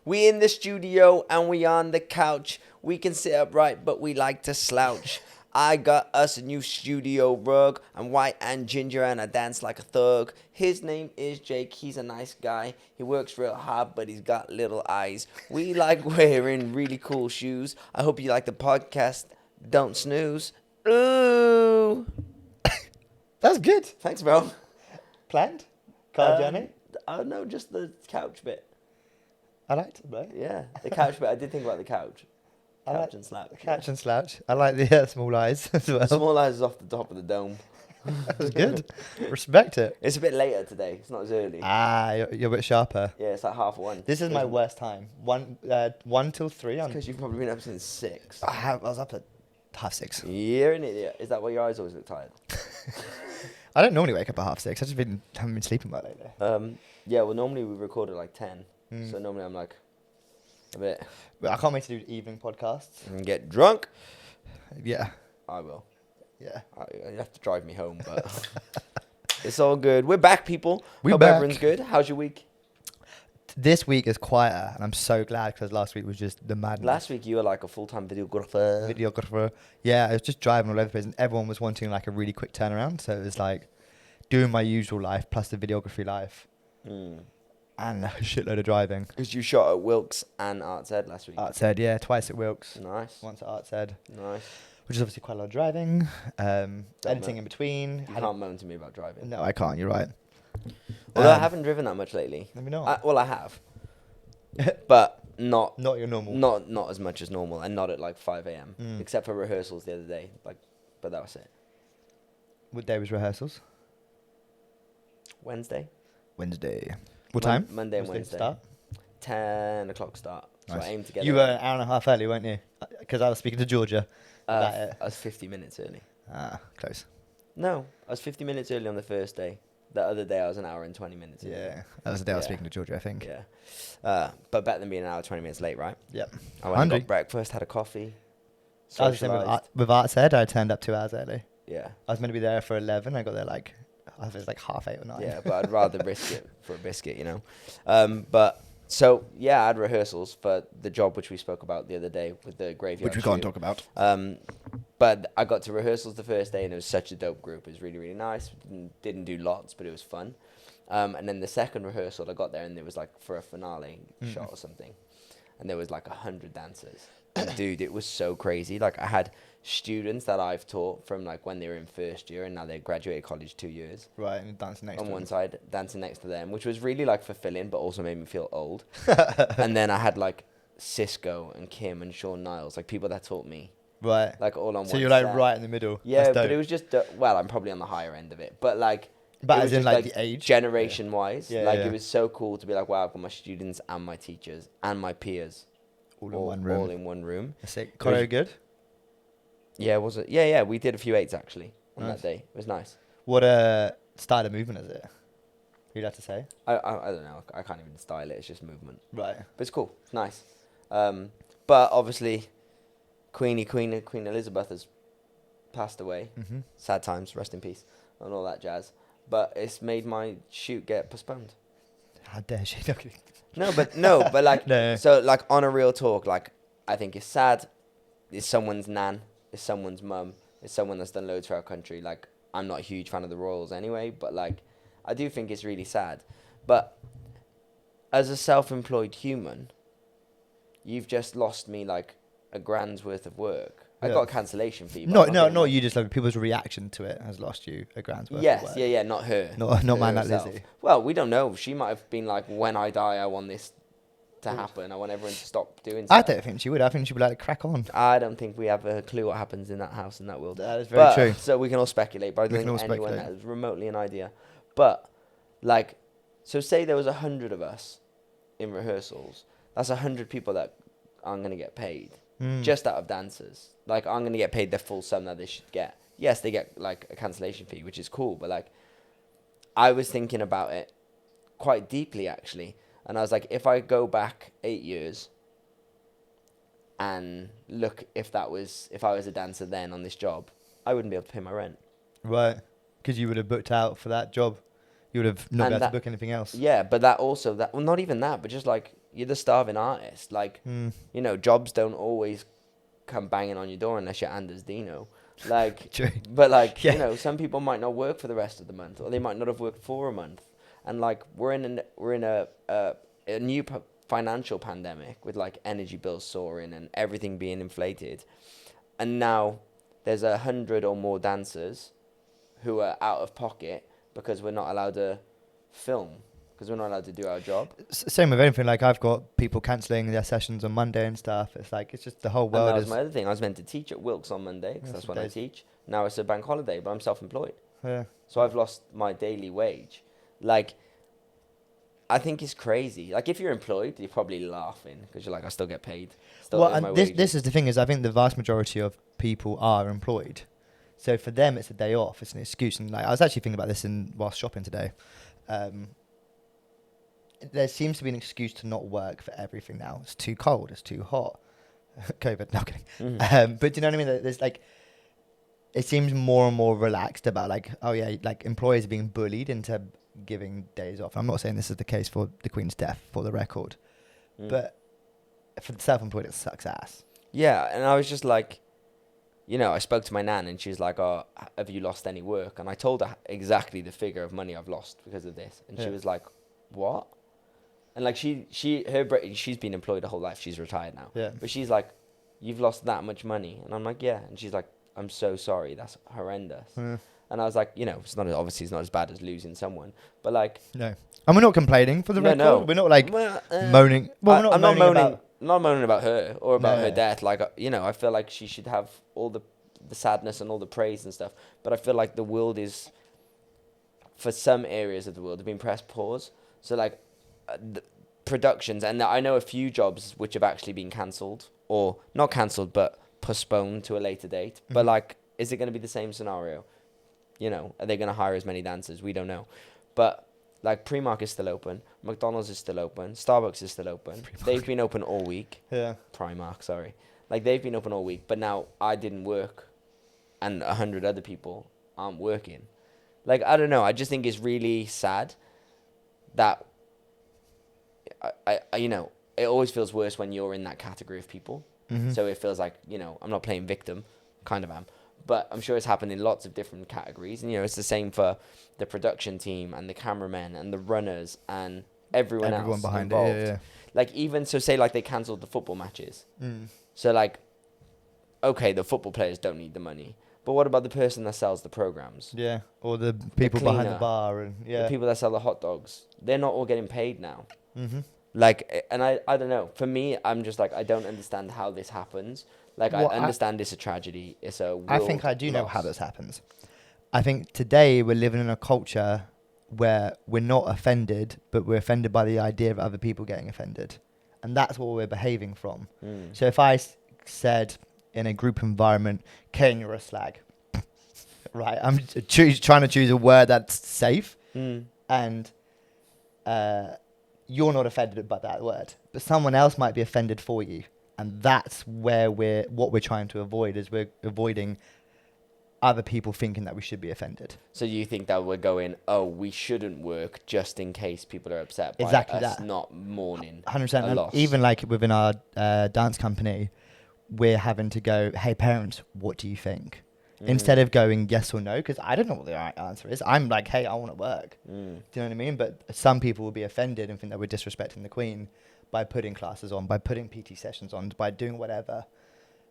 We in the studio and we on the couch. We can sit upright, but we like to slouch. I got us a new studio rug. I'm white and ginger and I dance like a thug. His name is Jake. He's a nice guy. He works real hard, but he's got little eyes. We like wearing really cool shoes. I hope you like the podcast. Don't snooze. Ooh. That's good. Thanks, bro. Planned? Car journey? Oh, no, just the couch bit. I liked it, bro. Yeah, the couch bit. I did think about the couch. Couch and slouch. Couch and slouch. I like the small eyes as well. The small eyes is off the top of the dome. That was good. Respect it. It's a bit later today. It's not as early. You're a bit sharper. Yeah, it's like 1:30. This is my worst time. 1 till 3. Because you've probably been up since 6. I was up at 6:30. You're an idiot. Is that why your eyes always look tired? I don't normally wake up at 6:30. I just haven't been sleeping well lately. Yeah, well, normally we record at like 10. So normally I'm like a bit. But I can't wait to do evening podcasts. And get drunk. Yeah. I will. Yeah. You have to drive me home, but it's all good. We're back, people. We're Hope back. everyone's good. How's your week? This week is quieter, and I'm so glad because last week was just the madness. Last week you were like a full-time videographer. Yeah, I was just driving all over the place, and everyone was wanting like a really quick turnaround. So it was like doing my usual life plus the videography life, and a shitload of driving. Because you shot at Wilkes and Arts Ed last week. Arts Ed, yeah, twice at Wilkes, Nice. once at Arts Ed, Nice. which is obviously quite a lot of driving, editing in between. You can't moan to me about driving. No, I can't. You're right. Although I haven't driven that much lately. Let me know. Well, I have. But not Not your normal. not as much as normal, and not at like 5 a.m. Except for rehearsals the other day. But that was it. What day was rehearsals? Wednesday. Wednesday. What time? Monday and Wednesday. Start? 10 o'clock start. So Nice. I aim to get You there. were an hour and a half early, weren't you? Because I was speaking to Georgia about it. I was 50 minutes early. Close. No, I was 50 minutes early on the first day. The other day I was an hour and 20 minutes early. Yeah, that was the day I was Yeah. speaking to Georgia, I think. Yeah. But better than being an hour 20 minutes late, right? Yep. I went and Hungry. got breakfast, had a coffee. I was the same Socialised. with Arts Ed. I turned up 2 hours early. Yeah. I was meant to be there for 11. I got there like, I think it was like 8:30 or 9. Yeah, but I'd rather risk it for a biscuit, you know. But so yeah, I had rehearsals for the job which we spoke about the other day with the graveyard. Which we can't shoot. talk about. But I got to rehearsals the first day and it was such a dope group. It was really, really nice. Didn't do lots, but it was fun. And then the second rehearsal, I got there and it was like for a finale shot or something. And there was like 100 dancers. And dude, it was so crazy. Like I had students that I've taught from like when they were in first year and now they graduated college 2 years. Right, and dancing next On to one them. side, dancing next to them, which was really like fulfilling, but also made me feel old. And then I had like Cisco and Kim and Sean Niles, like people that taught me, Right. like all on So one you're like set. right in the middle. Yeah, That's but dope. it was just well, I'm probably on the higher end of it, but like, But it as was in just, like the age? generation wise, Yeah, like yeah. it was so cool to be like, wow, I've got my students and my teachers and my peers all in one room. all in one room. Sick. It was- Choreo good? Yeah, was it? Yeah, we did a few 8s actually on Nice. that day. It was nice. What style of movement is it? You'd have to say. I don't know. I can't even style it. It's just movement. Right. But it's cool. It's nice. But obviously, Queen Elizabeth has passed away. Mm-hmm. Sad times. Rest in peace. And all that jazz. But it's made my shoot get postponed. How dare she? Look at No, but like, No. so like on a real talk, like I think it's sad. It's someone's nan. It's someone's mum. It's someone that's done loads for our country. Like I'm not a huge fan of the royals anyway, but like I do think it's really sad. But as a self-employed human, you've just lost me like a grand's worth of work. I Yeah. got a cancellation fee. but No, I'm no, getting not like- you. Just like people's reaction to it has lost you a grand's worth. of Yes, work. yeah, not her. Not Her man like herself. Lizzie. Well, we don't know. She might have been like, when I die, I want this to happen. I want everyone to stop doing stuff. I don't think she would. I think she would like crack on. I don't think we have a clue what happens in that house, in that world. That is very true. So we can all speculate, but I We don't can all think anyone speculate. has remotely an idea. But, like, so say there was 100 of us in rehearsals. That's 100 people that aren't going to get paid. Just out of dancers. Like, I'm going to get paid the full sum that they should get. Yes, they get, like, a cancellation fee, which is cool. But, like, I was thinking about it quite deeply, actually. And I was like, if I go back 8 years and look if I was a dancer then on this job, I wouldn't be able to pay my rent. Right. Because you would have booked out for that job. You would have not And been able that- to book anything else. Yeah, but that also, well, not even that, but just like you're the starving artist. Like, you know, jobs don't always come banging on your door unless you're Anders Dino. Like, True. but like, Yeah. you know, some people might not work for the rest of the month, or they might not have worked for a month. And like, we're in a new financial pandemic with like energy bills soaring and everything being inflated. And now there's 100 or more dancers who are out of pocket because we're not allowed to film, because we're not allowed to do our job. Same with anything. Like I've got people cancelling their sessions on Monday and stuff. It's like it's just the whole And world that was is. my other thing. I was meant to teach at Wilkes on Monday because that's when I teach. Now it's a bank holiday, but I'm self-employed. Yeah. So I've lost my daily wage. Like, I think it's crazy. Like, if you're employed, you're probably laughing because you're like, I still get paid. Still earn my Well, wages. this is the thing is I think the vast majority of people are employed, so for them it's a day off. It's an excuse. And like I was actually thinking about this whilst shopping today. There seems to be an excuse to not work for everything now. It's too cold. It's too hot. COVID. No I'm kidding. Mm-hmm. But do you know what I mean? There's like, it seems more and more relaxed about like, oh yeah, like employers are being bullied into giving days off. I'm not saying this is the case for the Queen's death, for the record, but for the self-employed, it sucks ass. Yeah, and I was just like, you know, I spoke to my nan and she was like, oh, have you lost any work? And I told her exactly the figure of money I've lost because of this. And she was like, what? And like she's been employed her whole life. She's retired now. Yeah. But she's like, you've lost that much money. And I'm like, yeah. And she's like, I'm so sorry. That's horrendous. And I was like, you know, it's not as bad as losing someone, but like, no. And we're not complaining for the record. No. We're not like moaning. Well, We're I'm not moaning moaning. about. Not moaning about her or about No. her death. Like, you know, I feel like she should have all the sadness and all the praise and stuff. But I feel like the world is, for some areas of the world, have been pressed pause. So like, the productions, and I know a few jobs which have actually been cancelled, or not cancelled, but postponed to a later date. Mm-hmm. But like, is it going to be the same scenario? You know, are they going to hire as many dancers? We don't know. But like, Primark is still open, McDonald's is still open, Starbucks is still open. Primark. They've been open all week. Yeah. Primark, sorry. Like, they've been open all week, but now I didn't work, and 100 other people aren't working. Like, I don't know. I just think it's really sad that I you know, it always feels worse when you're in that category of people. Mm-hmm. So it feels like, you know, I'm not playing victim, kind of am. But I'm sure it's happened in lots of different categories. And, you know, it's the same for the production team and the cameramen and the runners and everyone else behind involved. it, yeah. Like, even, so say, like, they cancelled the football matches. So, like, okay, the football players don't need the money. But what about the person that sells the programs? Yeah, or the people behind the bar. And the people that sell the hot dogs. They're not all getting paid now. Mm-hmm. Like, and I don't know. For me, I'm just like, I don't understand how this happens. Like, well, I understand it's a tragedy. It's a world I think I do loss. know how this happens. I think today we're living in a culture where we're not offended, but we're offended by the idea of other people getting offended. And that's what we're behaving from. So if I said in a group environment, Kane, you're a slag. Right? I'm trying to choose a word that's safe. And you're not offended by that word. But someone else might be offended for you. And that's where what we're trying to avoid, is we're avoiding other people thinking that we should be offended. So you think that we're going, oh, we shouldn't work just in case people are upset by exactly us that. Not mourning 100%. a loss. Even like within our dance company, we're having to go, hey, parents, what do you think? Instead of going yes or no, because I don't know what the right answer is. I'm like, hey, I want to work. Do you know what I mean? But some people will be offended and think that we're disrespecting the Queen by putting classes on, by putting PT sessions on, by doing whatever.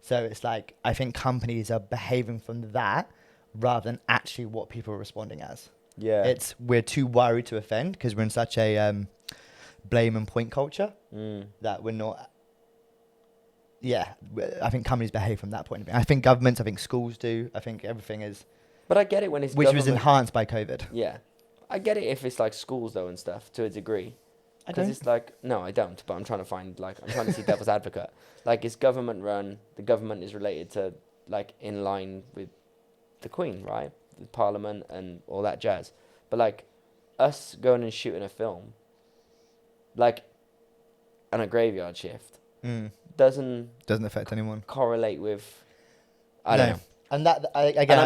So it's like, I think companies are behaving from that rather than actually what people are responding as. Yeah. We're too worried to offend because we're in such a blame and point culture that we're not. Yeah, I think companies behave from that point of view. I think governments, I think schools do. I think everything is. But I get it when it's which was enhanced by COVID. Yeah. I get it if it's like schools though and stuff to a degree. Because it's like, no, I don't. But I'm trying to see devil's advocate. Like, it's government run. The government is related to, like, in line with the Queen, right? The Parliament and all that jazz. But like, us going and shooting a film, like, on a graveyard shift, doesn't affect anyone. Correlate with, I don't know. And that again, and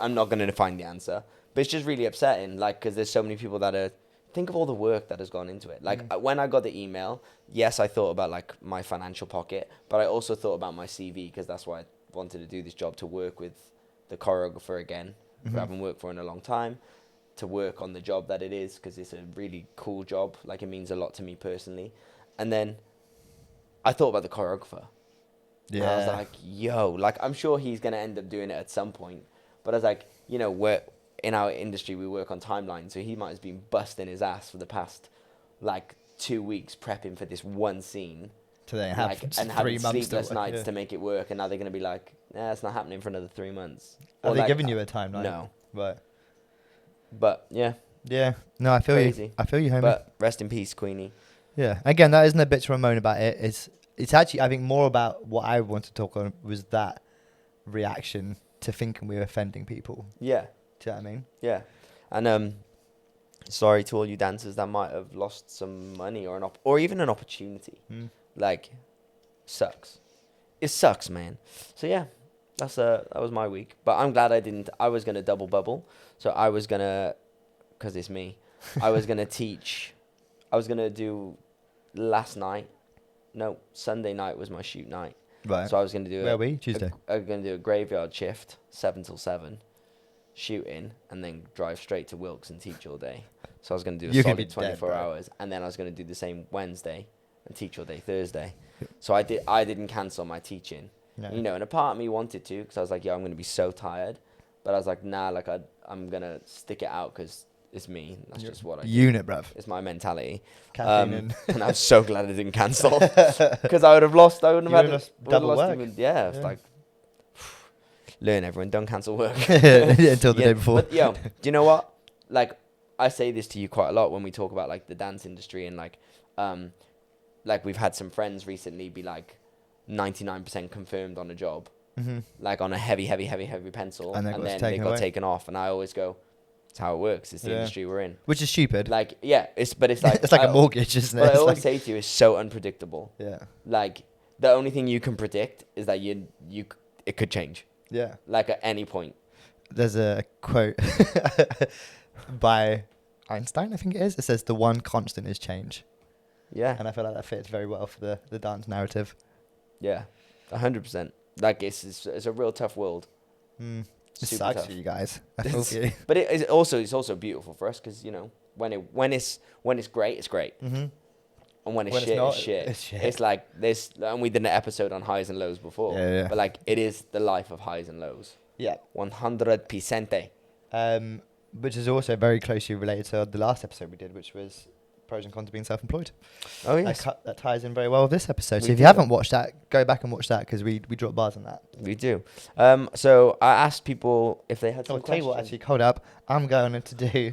I'm not gonna find the answer. But it's just really upsetting, like, because there's so many people that are think of all the work that has gone into it. Like when I got the email, yes, I thought about like my financial pocket, but I also thought about my CV because that's why I wanted to do this job, to work with the choreographer again, who I haven't worked for in a long time, to work on the job that it is, because it's a really cool job. Like, it means a lot to me personally. And then I thought about the choreographer. Yeah. And I was like, yo, like, I'm sure he's going to end up doing it at some point. But I was like, you know, we're in our industry, we work on timelines, so he might have been busting his ass for the past, like, 2 weeks prepping for this one scene. So they have like, and having sleepless nights to make it work, and now they're going to be like, nah, it's not happening for another 3 months. Are or they like, giving you a timeline? No. Right. But, yeah. Yeah. No, I feel Crazy. you. I feel you, homie. But rest in peace, Queenie. Yeah. Again, that isn't a bitch or a moan about it. It's actually, I think, more about what I want to talk on was that reaction to thinking we were offending people. Yeah. Do you know what I mean? Yeah. And sorry to all you dancers that might have lost some money or even an opportunity. Like, sucks. It sucks, man. So yeah, that was my week. But I'm glad I didn't. I was gonna double bubble. So I was gonna, cause it's me. I was gonna teach. I was gonna do Sunday night was my shoot night. Right. So I was gonna do. Where are we? Tuesday. I was gonna do a graveyard shift, 7 till 7. Shooting, and then drive straight to Wilkes and teach all day. So I was going to do a solid 24 hours, and then I was going to do the same Wednesday and teach all day Thursday. So I didn't cancel my teaching. No. You know, and a part of me wanted to, because I was like, yeah, I'm going to be so tired. But I was like, nah, like I'm going to stick it out because it's me. That's just what I do. Unit, bruv. It's my mentality. And I'm so glad I didn't cancel, because I would have lost. I wouldn't have had double work. Yeah, it's like, learn, everyone, don't cancel work until the day before. But do you know what? Like, I say this to you quite a lot when we talk about like the dance industry, and like we've had some friends recently be like 99% confirmed on a job, like on a heavy pencil, and then they got taken off. And I always go, it's how it works. It's the industry we're in. Which is stupid. Like, yeah, it's like it's like a mortgage, isn't it? What I always say to you is so unpredictable. Yeah. Like, the only thing you can predict is that it could change. Yeah. Like, at any point. There's a quote by Einstein, I think it is. It says, the one constant is change. Yeah. And I feel like that fits very well for the dance narrative. Yeah. 100%. Like, it's a real tough world. It sucks for you guys. But it's also beautiful for us, because, you know, when it's great, it's great. And when it's shit, it's shit. It's like this, and we did an episode on highs and lows before. Yeah. But like, it is the life of highs and lows. Yeah. 100%. Which is also very closely related to the last episode we did, which was pros and cons of being self-employed. Oh yes. That ties in very well with this episode. So if you haven't watched that, go back and watch that, because we drop bars on that. We do. So I asked people if they had some questions. I'll tell you what, actually, hold up. I'm going to do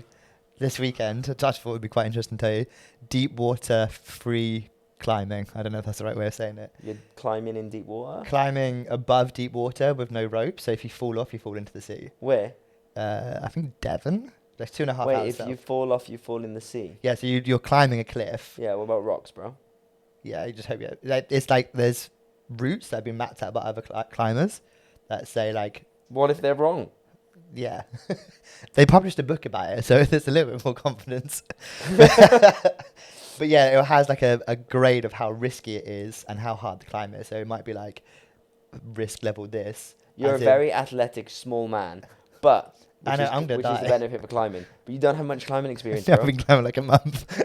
this weekend, which I thought would be quite interesting to tell you, deep water free climbing. I don't know if that's the right way of saying it. You're climbing in deep water? Climbing above deep water with no rope. So if you fall off, you fall into the sea. Where? I think Devon. There's 2.5 hours. Wait, if you fall off, you fall in the sea? Yeah, so you're climbing a cliff. Yeah, what about rocks, bro? Yeah, you just hope it's like there's routes that have been mapped out by other climbers that say like... What if they're wrong? Yeah. They published a book about it, so there's a little bit more confidence. But yeah, it has like a grade of how risky it is and how hard to climb is. So it might be like risk level this. You're a very athletic, small man, but... I know, I'm going to die. Which is the benefit for climbing. But you don't have much climbing experience, bro. I've been climbing like a month.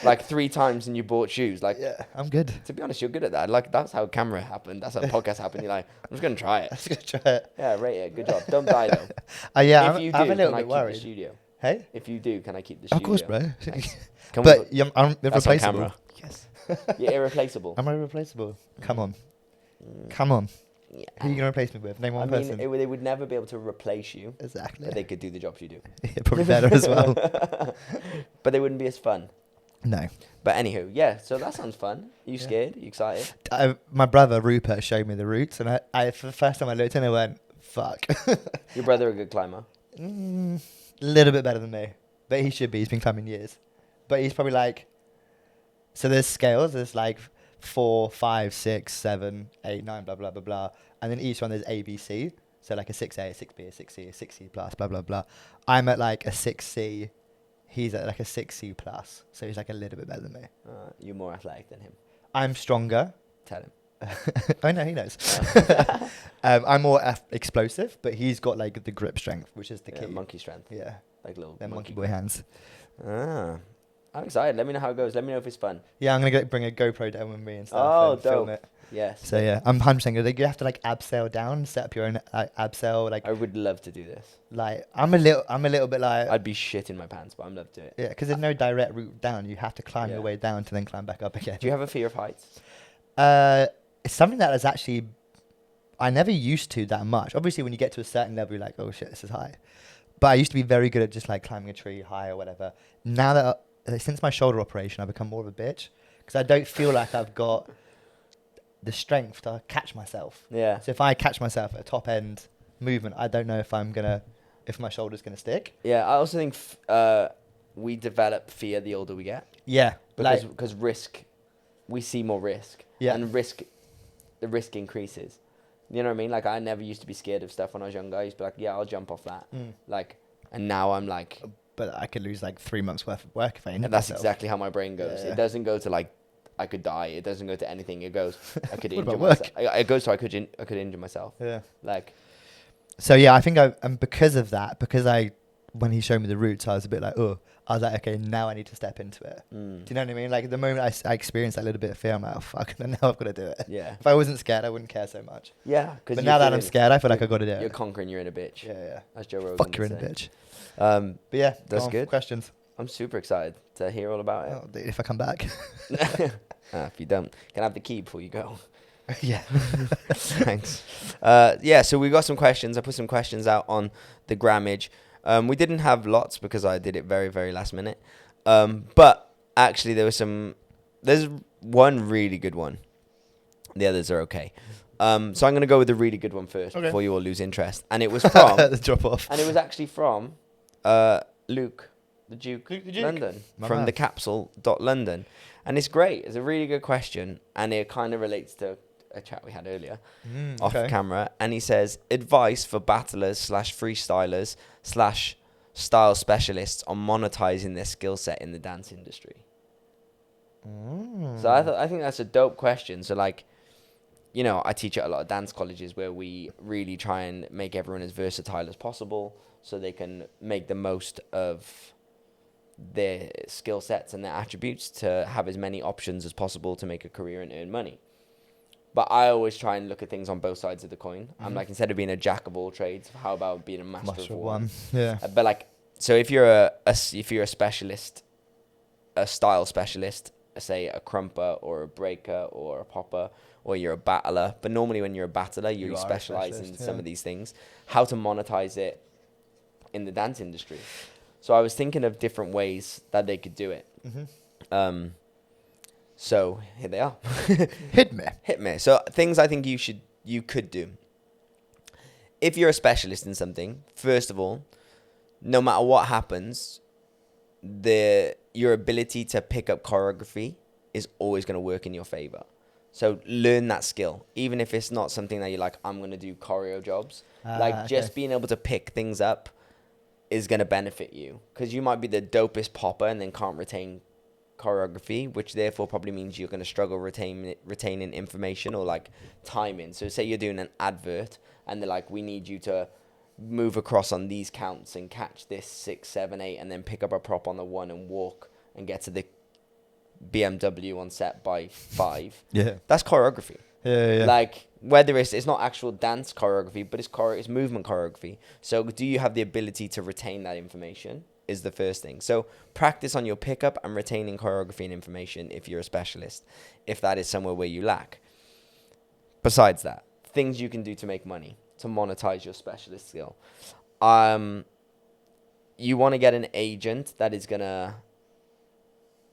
Like 3 times and you bought shoes. Like, yeah, I'm good. To be honest, you're good at that. Like, that's how camera happened. That's how podcast happened. You're like, I'm just going to try it. I'm just going to try it. Yeah, rate it. Good job. Don't die, though. Yeah, if you I'm do, a little can bit I worried. keep the studio? Hey? If you do, can I keep the studio? Of course, bro. Nice. But I'm that's irreplaceable. On camera. Yes. You're irreplaceable. I'm irreplaceable. Come on. Come on. Yeah. Who are you going to replace me with? Name one person. They would never be able to replace you. Exactly. But they could do the jobs you do. Yeah, probably better as well. But they wouldn't be as fun. No. But anywho, yeah, so that sounds fun. Are you scared? Are you excited? My brother Rupert showed me the routes, and I for the first time I looked in, I went, fuck. Your brother a good climber? A little bit better than me. But he should be. He's been climbing years. But he's probably like... So there's scales. There's like 4, 5, 6, 7, 8, 9, blah, blah, blah, blah. And then each one there's A, B, C. So like a 6A, a 6B, a 6C, a 6C plus, blah, blah, blah. I'm at like a 6C. He's at like a 6C plus, so he's like a little bit better than me. You're more athletic than him. I'm stronger. Tell him. I know, he knows. I'm more explosive, but he's got like the grip strength, which is the key. Monkey strength. Yeah. Like little Monkey boy hands. I'm excited. Let me know how it goes. Let me know if it's fun. Yeah, I'm gonna bring a GoPro down with me and stuff. Oh, and film dope. it. Yes. So yeah, I'm 100%. You have to like abseil down, set up your own abseil. Like I would love to do this. Like I'm a little bit like. I'd be shit in my pants, but I'd love to do it. Yeah, because there's no direct route down. You have to climb your way down to then climb back up again. Do you have a fear of heights? It's something that is actually I never used to that much. Obviously, when you get to a certain level, you're like, oh shit, this is high. But I used to be very good at just like climbing a tree high or whatever. Now that since my shoulder operation, I've become more of a bitch because I don't feel like I've got the strength to catch myself. Yeah. So if I catch myself at a top end movement, I don't know if my shoulder's gonna stick. Yeah, I also think we develop fear the older we get. Yeah. Because risk, we see more risk. Yeah. And the risk increases. You know what I mean? Like I never used to be scared of stuff when I was younger. I used to be like, yeah, I'll jump off that. Like, and now I'm like. But I could lose like 3 months worth of work if I injured That's myself. exactly how my brain goes. Yeah. It doesn't go to like, I could die. It doesn't go to anything. It goes, I could injure about work? myself. It goes to I could injure myself. Yeah. Like. So yeah, I think and because of that, when he showed me the routes, I was a bit like, oh, I was like, okay, now I need to step into it. Do you know what I mean? Like the moment I experienced that little bit of fear, I'm like, oh fuck, now I've got to do it. Yeah. If I wasn't scared, I wouldn't care so much. Yeah. But now that I'm scared, I feel like I've got to do it. You're conquering your inner bitch. Yeah. As Joe Rogan Fuck your would inner say. bitch. But yeah, that's good. Questions. I'm super excited to hear all about it. Oh, dude, if I come back. If you don't, can I have the key before you go? Yeah. Thanks. So we got some questions. I put some questions out on the Grammage. We didn't have lots because I did it very, very last minute. But actually there's one really good one. The others are okay. So I'm going to go with the really good one first before you all lose interest. And it was from... the drop off. And it was actually from Luke the Duke. London. From the capsule.london. And it's great. It's a really good question. And it kind of relates to a chat we had earlier off camera. And he says, advice for battlers / freestylers / style specialists on monetizing their skill set in the dance industry. So I think that's a dope question. So like, you know, I teach at a lot of dance colleges where we really try and make everyone as versatile as possible so they can make the most of their skill sets and their attributes to have as many options as possible to make a career and earn money. But I always try and look at things on both sides of the coin. I'm like, instead of being a jack of all trades, how about being a master of one? Yeah. But like, so if you're a specialist, a style specialist, say a crumper or a breaker or a popper, or you're a battler. But normally when you're a battler, you specialize in some of these things. How to monetize it in the dance industry. So I was thinking of different ways that they could do it. So here they are. Hit me. So things I think you could do. If you're a specialist in something, first of all, no matter what happens, your ability to pick up choreography is always going to work in your favor. So learn that skill, even if it's not something that you're like, I'm going to do choreo jobs. Just being able to pick things up is going to benefit you, because you might be the dopest popper and then can't retain choreography, which therefore probably means you're going to struggle retaining information or like timing. So say you're doing an advert and they're like, we need you to move across on these counts and catch this 6, 7, 8, and then pick up a prop on the 1 and walk and get to the BMW on set by 5. Yeah. That's choreography. Yeah. Like, whether it's not actual dance choreography, but it's movement choreography. So do you have the ability to retain that information is the first thing. So practice on your pickup and retaining choreography and information if you're a specialist, if that is somewhere where you lack. Besides that, things you can do to make money, to monetize your specialist skill. You want to get an agent that is going to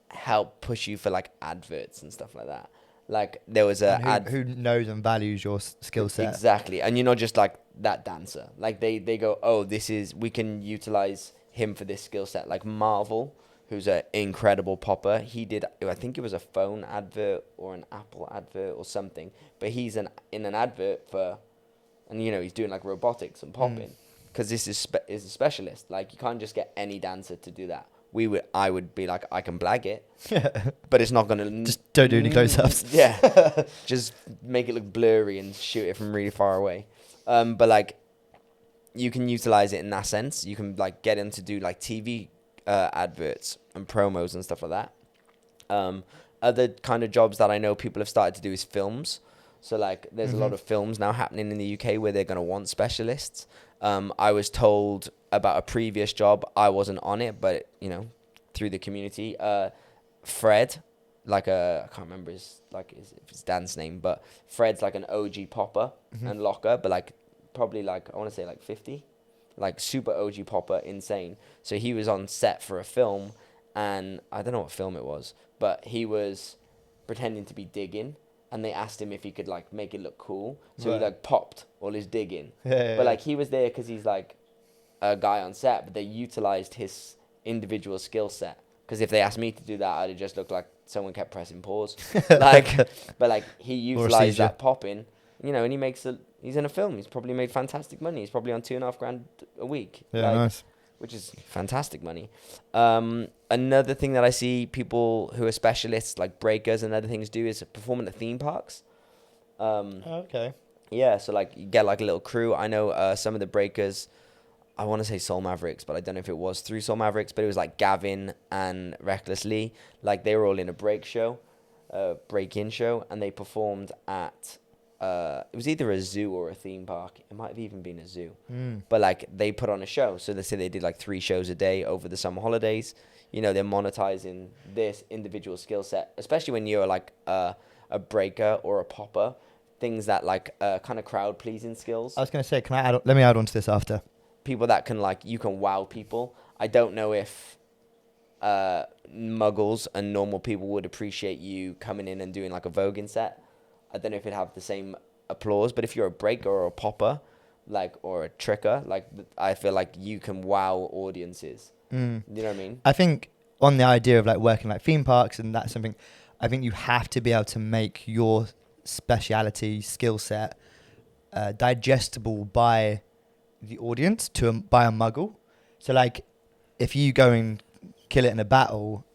help push you for like adverts and stuff like that. Like there was who knows and values your skill set. Exactly. And you're not just like that dancer. Like they go, oh, we can utilize him for this skill set. Like Marvel, who's an incredible popper. He did, I think it was a phone advert or an Apple advert or something. But he's in an advert for, and you know, he's doing like robotics and popping. Because this is a specialist. Like you can't just get any dancer to do that. I would be like, I can blag it, but it's not gonna Just don't do any close-ups. Yeah, just make it look blurry and shoot it from really far away. But like, you can utilize it in that sense. You can like get him to do like TV adverts and promos and stuff like that. Other kind of jobs that I know people have started to do is films. So like, there's a lot of films now happening in the UK where they're gonna want specialists. I was told about a previous job. I wasn't on it, but you know, through the community, Fred, like I can't remember his dad's name, but Fred's like an OG popper and locker, but like probably like, I want to say like 50, like super OG popper, insane. So he was on set for a film, and I don't know what film it was, but he was pretending to be digging, and they asked him if he could like make it look cool. So he like popped all his digging. But like, he was there because he's like a guy on set, but they utilized his individual skill set. Because if they asked me to do that, I'd have just looked like someone kept pressing pause. Like, but like, he utilized that popping, you know, and he's in a film. He's probably made fantastic money. He's probably on $2,500 a week. Yeah, nice. Which is fantastic money. Another thing that I see people who are specialists, like breakers and other things, do is performing at theme parks. Okay. Yeah, so like, you get like a little crew. I know some of the breakers, I want to say Soul Mavericks, but I don't know if it was through Soul Mavericks, but it was like Gavin and Reckless Lee. Like, they were all in a break-in show, and they performed at, it was either a zoo or a theme park. It might have even been a zoo. But like, they put on a show. So they say they did like 3 shows a day over the summer holidays. You know, they're monetizing this individual skill set, especially when you're like a breaker or a popper, things that like kind of crowd pleasing skills. I was going to say, let me add on to this after. People that can like, you can wow people. I don't know if muggles and normal people would appreciate you coming in and doing like a voguing set. I don't know if it'd have the same applause, but if you're a breaker or a popper, like, or a tricker, like, I feel like you can wow audiences. You know what I mean? I think on the idea of like working like theme parks, and that's something, I think you have to be able to make your speciality skill set digestible by the audience by a muggle. So like, if you go and kill it in a battle,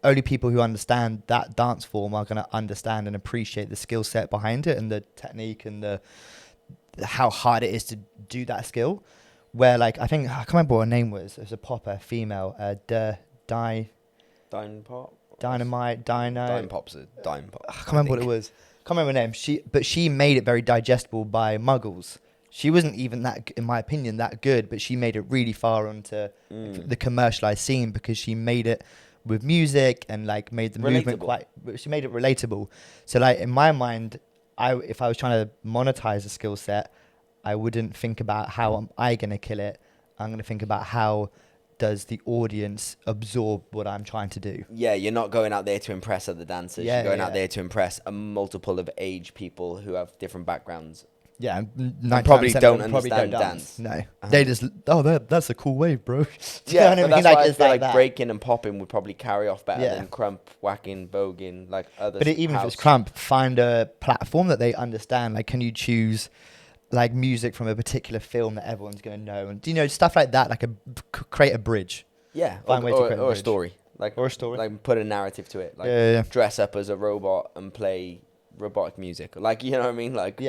only people who understand that dance form are going to understand and appreciate the skill set behind it and the technique and the how hard it is to do that skill. Where like, I think, I can't remember what her name was. It was a popper, female, Dynamite, Dino. Pop's a Dime Pop. I can't remember what it was. Can't remember her name. But she made it very digestible by muggles. She wasn't even that, in my opinion, that good, but she made it really far onto the commercialized scene because she made it with music and like made the movement she made it relatable. So like, in my mind, if I was trying to monetize a skill set, I wouldn't think about how am I going to kill it. I'm going to think about how does the audience absorb what I'm trying to do. Yeah, you're not going out there to impress other dancers. Yeah, you're going out there to impress a multiple of age people who have different backgrounds. Yeah, and probably don't understand dance. No, they just, that's a cool wave, bro. Yeah, but that's why I feel like breaking and popping would probably carry off better than crump, whacking, voguing, like other. But even if it's crump, find a platform that they understand. Like, can you choose like music from a particular film that everyone's going to know, and do you know stuff like that? Like create a bridge. Yeah, or a story. Like put a narrative to it. Like dress up as a robot and play robotic music. Like, you know what I mean? Like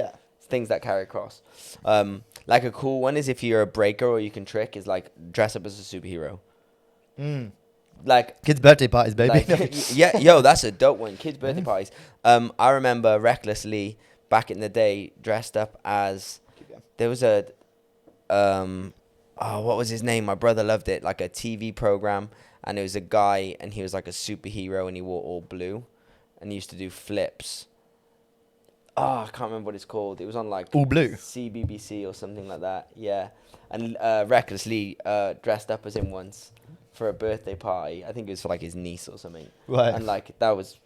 things that carry across. Like a cool one is if you're a breaker or you can trick is like dress up as a superhero. Like kids' birthday parties, baby. Like, that's a dope one. Kids' birthday parties. I remember Reckless Lee back in the day dressed up as there was a what was his name? My brother loved it. Like a TV program, and it was a guy, and he was like a superhero, and he wore all blue, and he used to do flips. I can't remember what it's called. It was on like All Blue, CBBC or something like that. Yeah, and Reckless Lee dressed up as him once for a birthday party. I think it was for like his niece or something. Right. And like that was,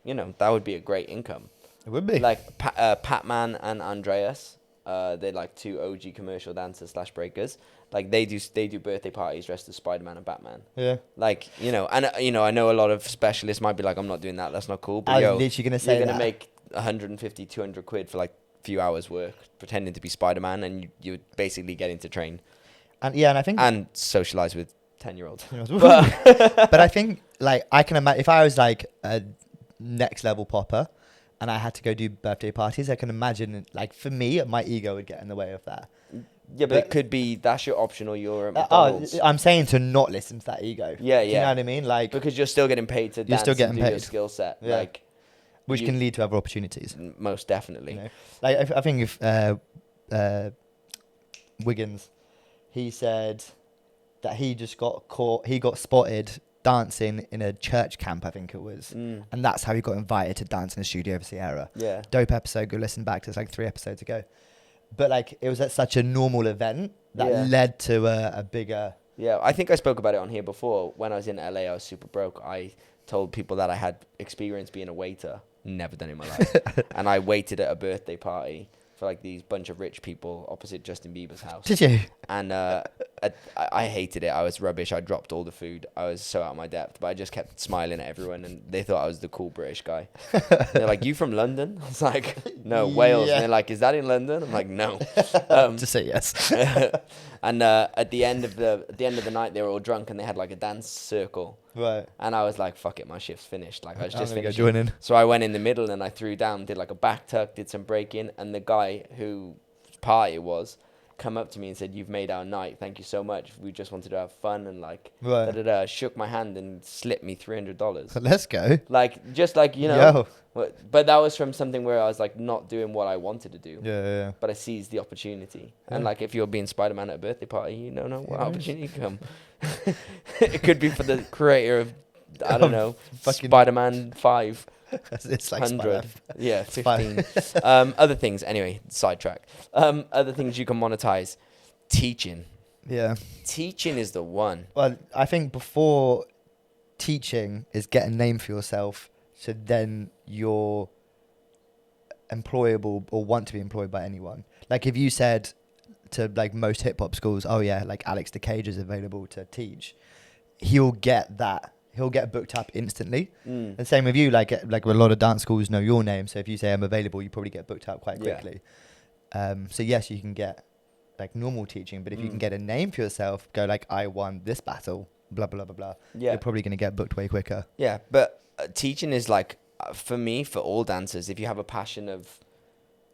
that would be a great income. It would be. Like Patman and Andreas, they're like 2 OG commercial dancers / breakers. Like they do birthday parties dressed as Spider-Man and Batman. Yeah. Like, and I know a lot of specialists might be like, I'm not doing that. That's not cool. But I was literally going to say you're going to make 150, 200 quid for like a few hours work pretending to be Spider-Man, and you're basically getting to train. And I think and socialize with 10-year-old. But I think, like, I can imagine if I was like a next level popper and I had to go do birthday parties, I can imagine, like, for me, my ego would get in the way of that. Yeah, but it could be that's your option or you're at Oh, McDonald's. I'm saying to not listen to that ego. Yeah, Do you know what I mean? Like, because you're still getting paid to You're dance still getting and do your paid. skill set. Yeah. Like, which can lead to other opportunities. most definitely. You know? Like, I think if Wiggins, he said that he just got caught. He got spotted dancing in a church camp, I think it was, and that's how he got invited to dance in the studio of Sierra. Yeah. Dope episode. Go listen back to it's like 3 episodes ago. But like, it was at such a normal event that led to a bigger. Yeah, I think I spoke about it on here before. When I was in LA, I was super broke. I told people that I had experience being a waiter. Never done it in my life. And I waited at a birthday party for like these bunch of rich people opposite Justin Bieber's house. Did you? And I hated it. I was rubbish. I dropped all the food. I was so out of my depth. But I just kept smiling at everyone, and they thought I was the cool British guy. They're like, "You from London?" I was like, "No, Wales." Yeah. And they're like, "Is that in London?" I'm like, "No." Just say yes. And at the end of the night, they were all drunk, and they had like a dance circle. Right. And I was like, "Fuck it, my shift's finished." Like I was just finished. Join in. So I went in the middle and I threw down, did like a back tuck, did some breaking, and the guy whose party it was come up to me and said, "You've made our night. Thank you so much. We just wanted to have fun," and like shook my hand and slipped me $300. Let's go. Like just like, you know. But that was from something where I was like not doing what I wanted to do. Yeah. But I seized the opportunity. And like if you're being Spider-Man at a birthday party, you don't know what opportunity come. It could be for the creator of, I don't know, Spider-Man 5. It's like 100. Yeah, 15. Other things, anyway, sidetrack. Other things you can monetize. Teaching. Yeah. Teaching is the one. Well, I think before teaching is get a name for yourself, so then you're employable or want to be employed by anyone. Like if you said to like most hip hop schools, "Oh yeah, like Alex DeCage is available to teach," he'll get that. He'll get booked up instantly. And same with you, like a lot of dance schools know your name. So if you say I'm available, you probably get booked up quite quickly. So yes, you can get like normal teaching, but if you can get a name for yourself, go like, "I won this battle, blah, blah, blah, blah." You're probably going to get booked way quicker. Yeah, but teaching is like, for me, for all dancers, if you have a passion of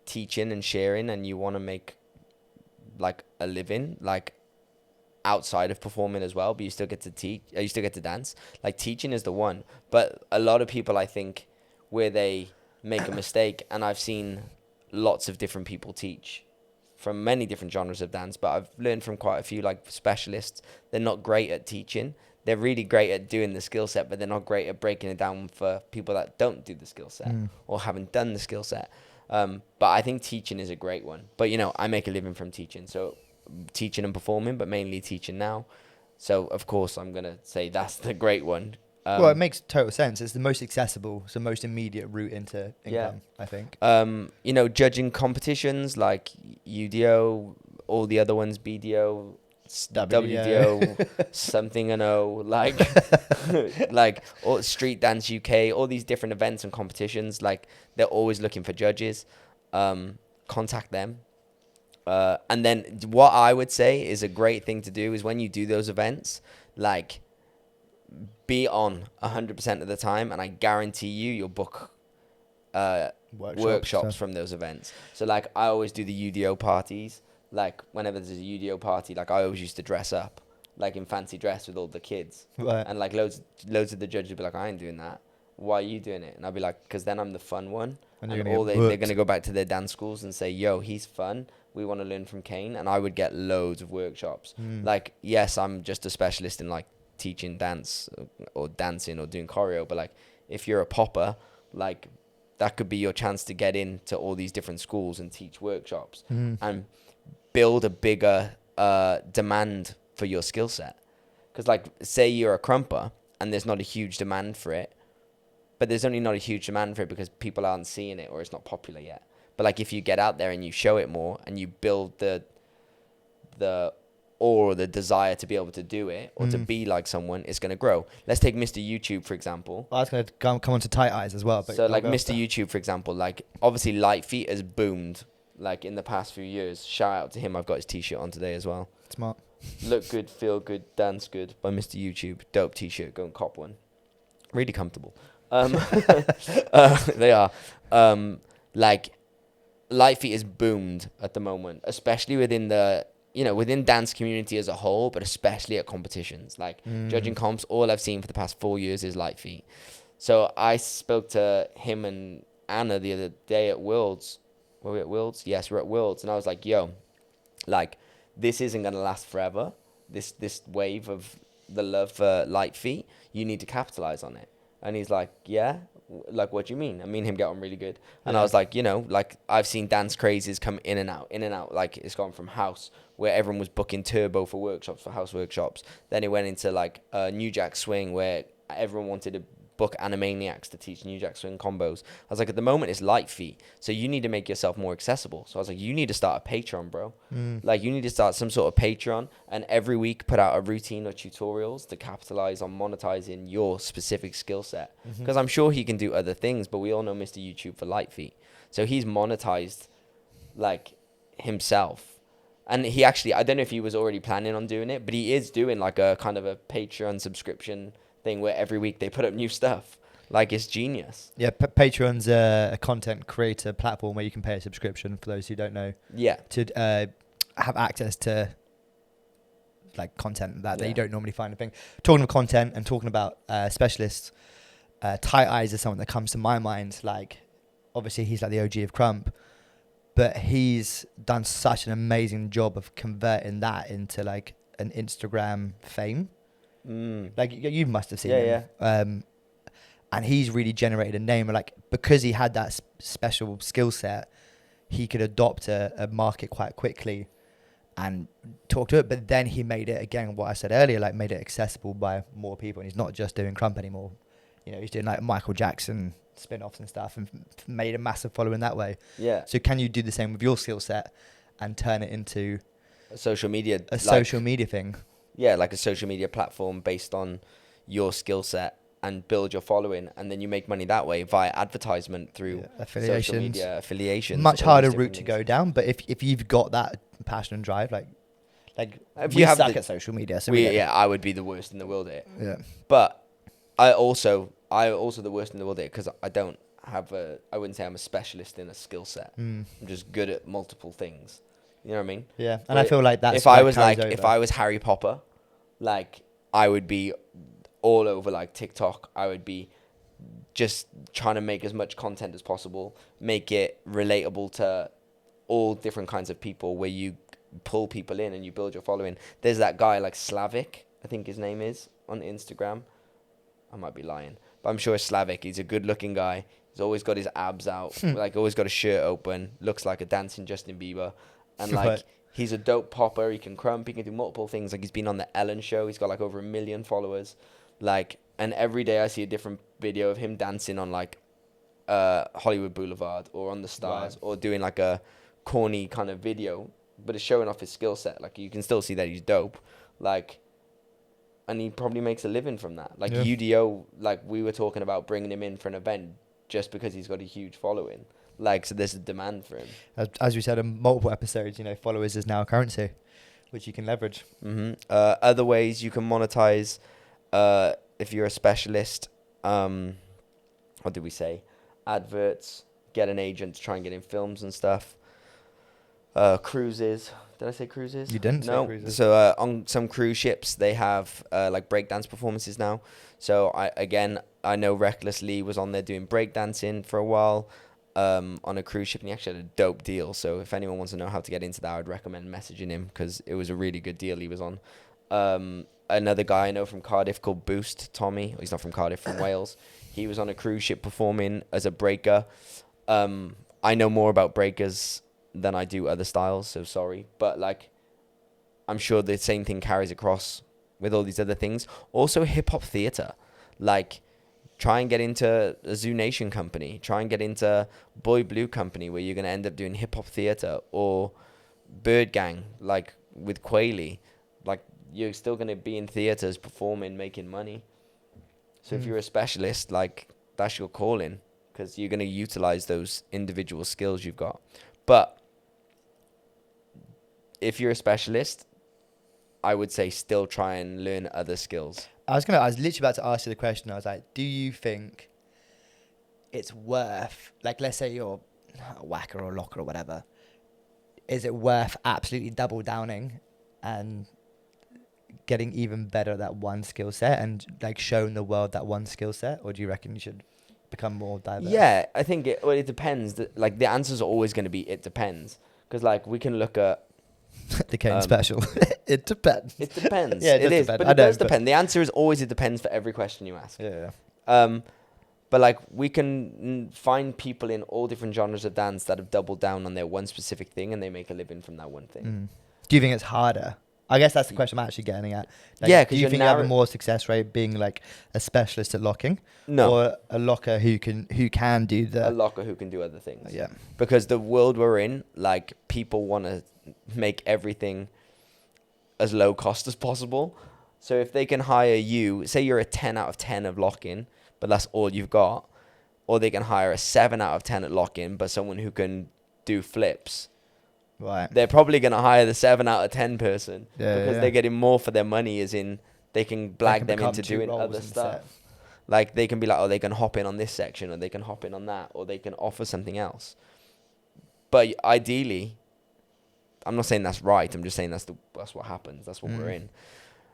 teaching and sharing and you want to make like a living, like outside of performing as well, but you still get to teach, you still get to dance, like teaching is the one. But a lot of people, I think, where they make a mistake, and I've seen lots of different people teach from many different genres of dance, but I've learned from quite a few like specialists. They're not great at teaching. They're really great at doing the skill set, but they're not great at breaking it down for people that don't do the skill set or haven't done the skill set. But I think teaching is a great one. But, you know, I make a living from teaching. So teaching and performing, but mainly teaching now. So, of course, I'm going to say that's the great one. Well, it makes total sense. It's the most accessible, it's the most immediate route into income, I think. You know, judging competitions like UDO, all the other ones, BDO, WDO, something and O, like all Street Dance UK, all these different events and competitions, like they're always looking for judges. Contact them. And then what I would say is a great thing to do is when you do those events, like be on 100% of the time, and I guarantee you'll book workshops from those events. So like I always do the UDO parties. Like whenever there's a UDO party, like I always used to dress up like in fancy dress with all the kids, and like loads of the judges would be like, "I ain't doing that. Why are you doing it?" And I'd be like, "Because then I'm the fun one." And they're gonna go back to their dance schools and say, "Yo, he's fun. We want to learn from Kane." And I would get loads of workshops. Like, yes, I'm just a specialist in like teaching dance or dancing or doing choreo, but like if you're a popper, like that could be your chance to get into all these different schools and teach workshops and build a bigger demand for your skill set. Because like say you're a crumper and there's not a huge demand for it, but there's only not a huge demand for it because people aren't seeing it or it's not popular yet. But like if you get out there and you show it more and you build the desire to be able to do it or to be like someone, it's going to grow. Let's take Mr. YouTube, for example. I was going to come on to Tight Eyes as well. But so like Mr. YouTube, for example, like obviously Light Feet has boomed like in the past few years. Shout out to him. I've got his t-shirt on today as well. Smart. Look good, feel good, dance good by Mr. YouTube. Dope t-shirt. Go and cop one. Really comfortable. They are. Like, light feet is boomed at the moment, especially within within dance community as a whole, but especially at competitions. Like, judging comps, all I've seen for the past 4 years is light feet. So I spoke to him and Anna the other day at Worlds. Were we at Worlds? Yes, we're at Worlds. And I was like, yo, like, this isn't going to last forever. This wave of the love for light feet, you need to capitalize on it. And he's like, yeah? Like, what do you mean? I mean, him get on really good. And I was like, like, I've seen dance crazes come in and out. Like, it's gone from house, where everyone was booking turbo for workshops, for house workshops. Then it went into, like, New Jack Swing, where everyone wanted to book Animaniacs to teach New Jack Swing combos. I was like, at the moment, it's light feet. So you need to make yourself more accessible. So I was like, you need to start a Patreon, bro. Like, you need to start some sort of Patreon and every week put out a routine or tutorials to capitalize on monetizing your specific skill set. Because I'm sure he can do other things, but we all know Mr. YouTube for light feet. So he's monetized, like, himself. And he actually, I don't know if he was already planning on doing it, but he is doing, like, a kind of a Patreon subscription thing where every week they put up new stuff. Like, it's genius. Yeah, Patreon's a content creator platform where you can pay a subscription, for those who don't know. Yeah. To have access to, like, content that you don't normally find a thing. Talking of content and talking about specialists, Tight Eyes is someone that comes to my mind. Like, obviously he's like the OG of Crump, but he's done such an amazing job of converting that into, like, an Instagram fame. Like, you must have seen him. Yeah. And he's really generated a name. Like, because he had that special skill set, he could adopt a market quite quickly and talk to it. But then he made it, again, what I said earlier, like, made it accessible by more people. And he's not just doing Crump anymore. He's doing, like, Michael Jackson spin-offs and stuff, and made a massive following that way. Yeah. So can you do the same with your skill set and turn it into a social media thing? Yeah, like a social media platform based on your skill set, and build your following, and then you make money that way via advertisement through social media affiliations. Much harder route to go down, but if you've got that passion and drive, like if we suck at social media, so I would be the worst in the world at it. Yeah, but I also the worst in the world at it because I wouldn't say I'm a specialist in a skill set. I'm just good at multiple things. You know what I mean? Yeah, and but I feel like that's if I was Harry Potter, like, I would be all over, like, TikTok. I would be just trying to make as much content as possible, make it relatable to all different kinds of people, where you pull people in and you build your following. There's that guy, like, Slavic, I think his name is, on Instagram. I might be lying, but I'm sure it's Slavic. He's a good-looking guy. He's always got his abs out, like, always got a shirt open, looks like a dancing Justin Bieber. And, like, he's a dope popper. He can crump. He can do multiple things. Like, he's been on the Ellen show. He's got, like, over 1 million followers. Like, and every day I see a different video of him dancing on, like, Hollywood Boulevard or on the Stars, or doing, like, a corny kind of video, but it's showing off his skill set. Like, you can still see that he's dope. Like, and he probably makes a living from that. Like, UDO, like, we were talking about bringing him in for an event just because he's got a huge following. Like, so there's a demand for him. As we said in multiple episodes, followers is now a currency, which you can leverage. Other ways you can monetize, if you're a specialist, what did we say? Adverts, get an agent to try and get in films and stuff. Cruises. Did I say cruises? You didn't say cruises. So on some cruise ships, they have like breakdance performances now. So I know Reckless Lee was on there doing breakdancing for a while. On a cruise ship, and he actually had a dope deal. So if anyone wants to know how to get into that, I would recommend messaging him, because it was a really good deal he was on. Another guy I know from Cardiff called Boost, Tommy. He's not from Cardiff, from Wales. He was on a cruise ship performing as a breaker. I know more about breakers than I do other styles, so sorry. But, like, I'm sure the same thing carries across with all these other things. Also, hip-hop theatre. Like, try and get into a Zoo Nation company. Try and get into Boy Blue company, where you're going to end up doing hip-hop theatre, or Bird Gang, like with Quayle. Like, you're still going to be in theatres, performing, making money. So if you're a specialist, like, that's your calling, because you're going to utilize those individual skills you've got. But if you're a specialist, I would say still try and learn other skills. I was literally about to ask you the question. I was like, do you think it's worth, like, let's say you're a whacker or a locker or whatever, is it worth absolutely double downing and getting even better at that one skill set and like showing the world that one skill set, or do you reckon you should become more diverse? Yeah, I think it depends. Like, the answer's always going to be it depends, because like we can look at the Kane special. It depends. It depends. Yeah, it is, depend. but it does depend. The answer is always it depends for every question you ask. Yeah. But like we can find people in all different genres of dance that have doubled down on their one specific thing and they make a living from that one thing. Mm. Do you think it's harder? I guess that's the question I'm actually getting at. Like, Yeah, do you think you have a more success rate being like a specialist at locking, No, or a locker who can do the a locker who can do other things? Yeah. Because the world we're in, like, people want to make everything as low cost as possible. So if they can hire you, say you're a 10 out of 10 of lock-in, but that's all you've got, or they can hire a 7 out of 10 at lock-in, but someone who can do flips. Right. They're probably going to hire the 7 out of 10 person because yeah. they're getting more for their money, as in they can blag them into doing other stuff. Like, they can be like, oh, they can hop in on this section, or they can hop in on that, or they can offer something else. But ideally, I'm not saying that's right. I'm just saying that's what happens. That's what we're in.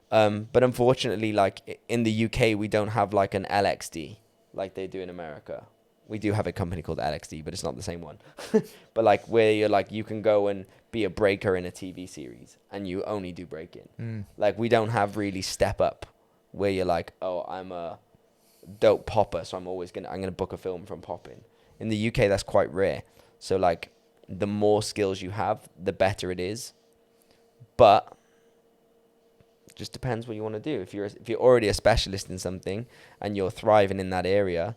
But unfortunately, like in the UK, we don't have like an LXD like they do in America. We do have a company called LXD, but it's not the same one. But like where you're like, you can go and be a breaker in a TV series and you only do breaking. Like, we don't have really step up where you're like, oh, I'm a dope popper, so I'm gonna book a film from popping. In the UK, that's quite rare. So like, the more skills you have, the better it is. But it just depends what you want to do. If you're already a specialist in something and you're thriving in that area,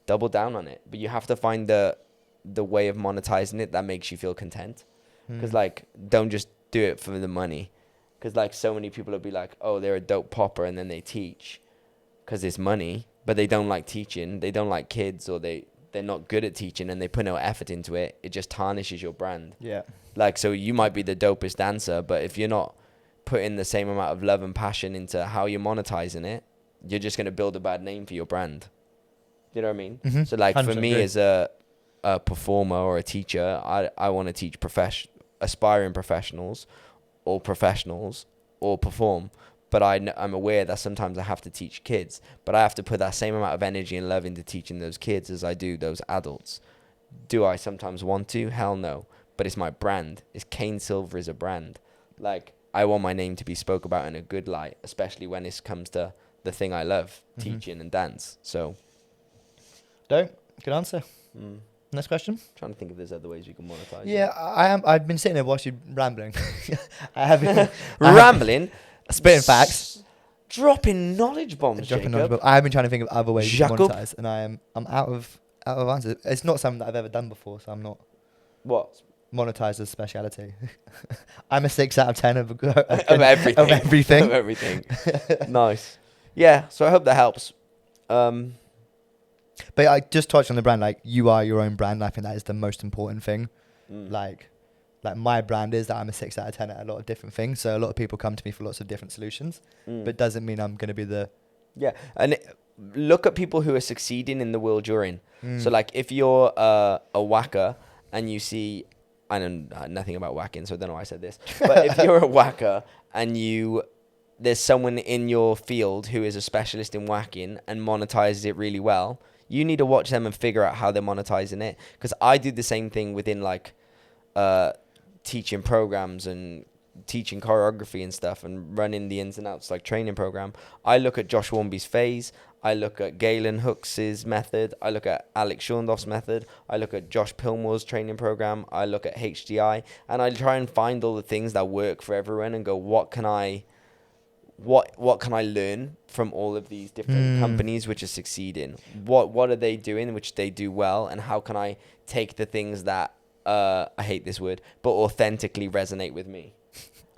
double down on it. But you have to find the way of monetizing it that makes you feel content. Because like, don't just do it for the money. Because like, so many people will be like, oh, they're a dope popper, and then they teach because it's money, but they don't like teaching. They don't like kids, or they're not good at teaching, and they put no effort into it. It just tarnishes your brand. Yeah. Like, so you might be the dopest dancer, but if you're not putting the same amount of love and passion into how you're monetizing it, you're just going to build a bad name for your brand. You know what I mean? Mm-hmm. So like, for me agree. as a performer or a teacher, I want to teach aspiring professionals or perform. But I'm aware that sometimes I have to teach kids, but I have to put that same amount of energy and love into teaching those kids as I do those adults. Do I sometimes want to? Hell no. But it's my brand. Kane Silver is a brand. Like, I want my name to be spoke about in a good light, especially when it comes to the thing I love, teaching and dance. So, good answer. Next question. Trying to think if there's other ways we can monetize. Yeah, I've been sitting there watching you rambling. I have been rambling, spitting facts, dropping knowledge bombs. Jacob. I have been trying to think of other ways to Jacob. monetize, and I'm out of answers. It's not something that I've ever done before, so I'm not. What? Monetize as speciality. I'm a 6 out of 10 of everything. Of everything. Of everything. Nice. Yeah. So I hope that helps. But I just touched on the brand. Like, you are your own brand. I think that is the most important thing. Like my brand is that I'm a 6 out of 10 at a lot of different things. So a lot of people come to me for lots of different solutions, but doesn't mean I'm going to be the. Yeah. And look at people who are succeeding in the world you're in. So like, if you're a whacker and you see, I know nothing about whacking, so I don't know why I said this. But if you're a whacker and there's someone in your field who is a specialist in whacking and monetizes it really well, you need to watch them and figure out how they're monetizing it. Because I do the same thing within like teaching programs and teaching choreography and stuff and running the ins and outs, like training program. I look at Josh Warmby's phase. I look at Galen Hooks' method. I look at Alex Shorndorf's method. I look at Josh Pillmore's training program. I look at HDI, and I try and find all the things that work for everyone and go, what can I learn from all of these different companies which are succeeding? What are they doing which they do well, and how can I take the things that I hate this word, but authentically resonate with me?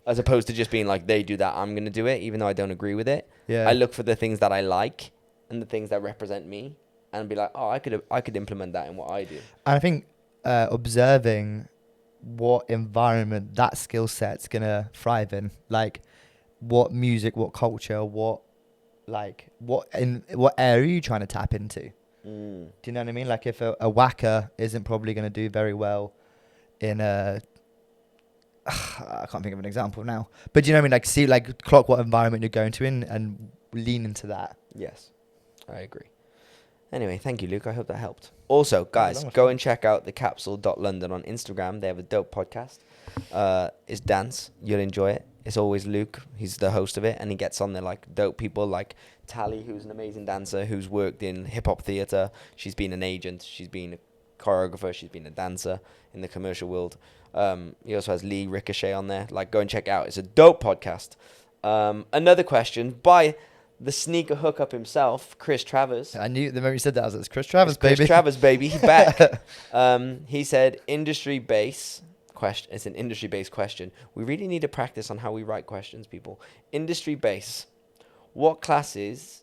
As opposed to just being like, they do that, I'm going to do it, even though I don't agree with it. Yeah. I look for the things that I like and the things that represent me, and be like, oh, I could implement that in what I do. And I think observing what environment that skill set's going to thrive in. Like, what music, what culture, what area are you trying to tap into? Mm. Do you know what I mean? Like if a whacker isn't probably going to do very well in a I can't think of an example now. But do you know what I mean? Like see, like clock what environment you're going to and lean into that. Yes, I agree. Anyway, thank you, Luke. I hope that helped. Also, guys, that was go fun. and check out the capsule.london on Instagram. They have a dope podcast. It's dance. You'll enjoy it. It's always Luke. He's the host of it, and he gets on there like dope people like Tally, who's an amazing dancer, who's worked in hip-hop theatre. She's been an agent. She's been a choreographer. She's been a dancer in the commercial world. He also has Lee Ricochet on there. Like, go and check it out. It's a dope podcast. Another question by the sneaker hookup himself, Chris Travers. I knew the moment you said that, I was like, it's Chris Travers, Chris baby. Travers, baby. He's back. He said, industry base question. It's an industry based question. We really need to practice on how we write questions, people. Industry base. What classes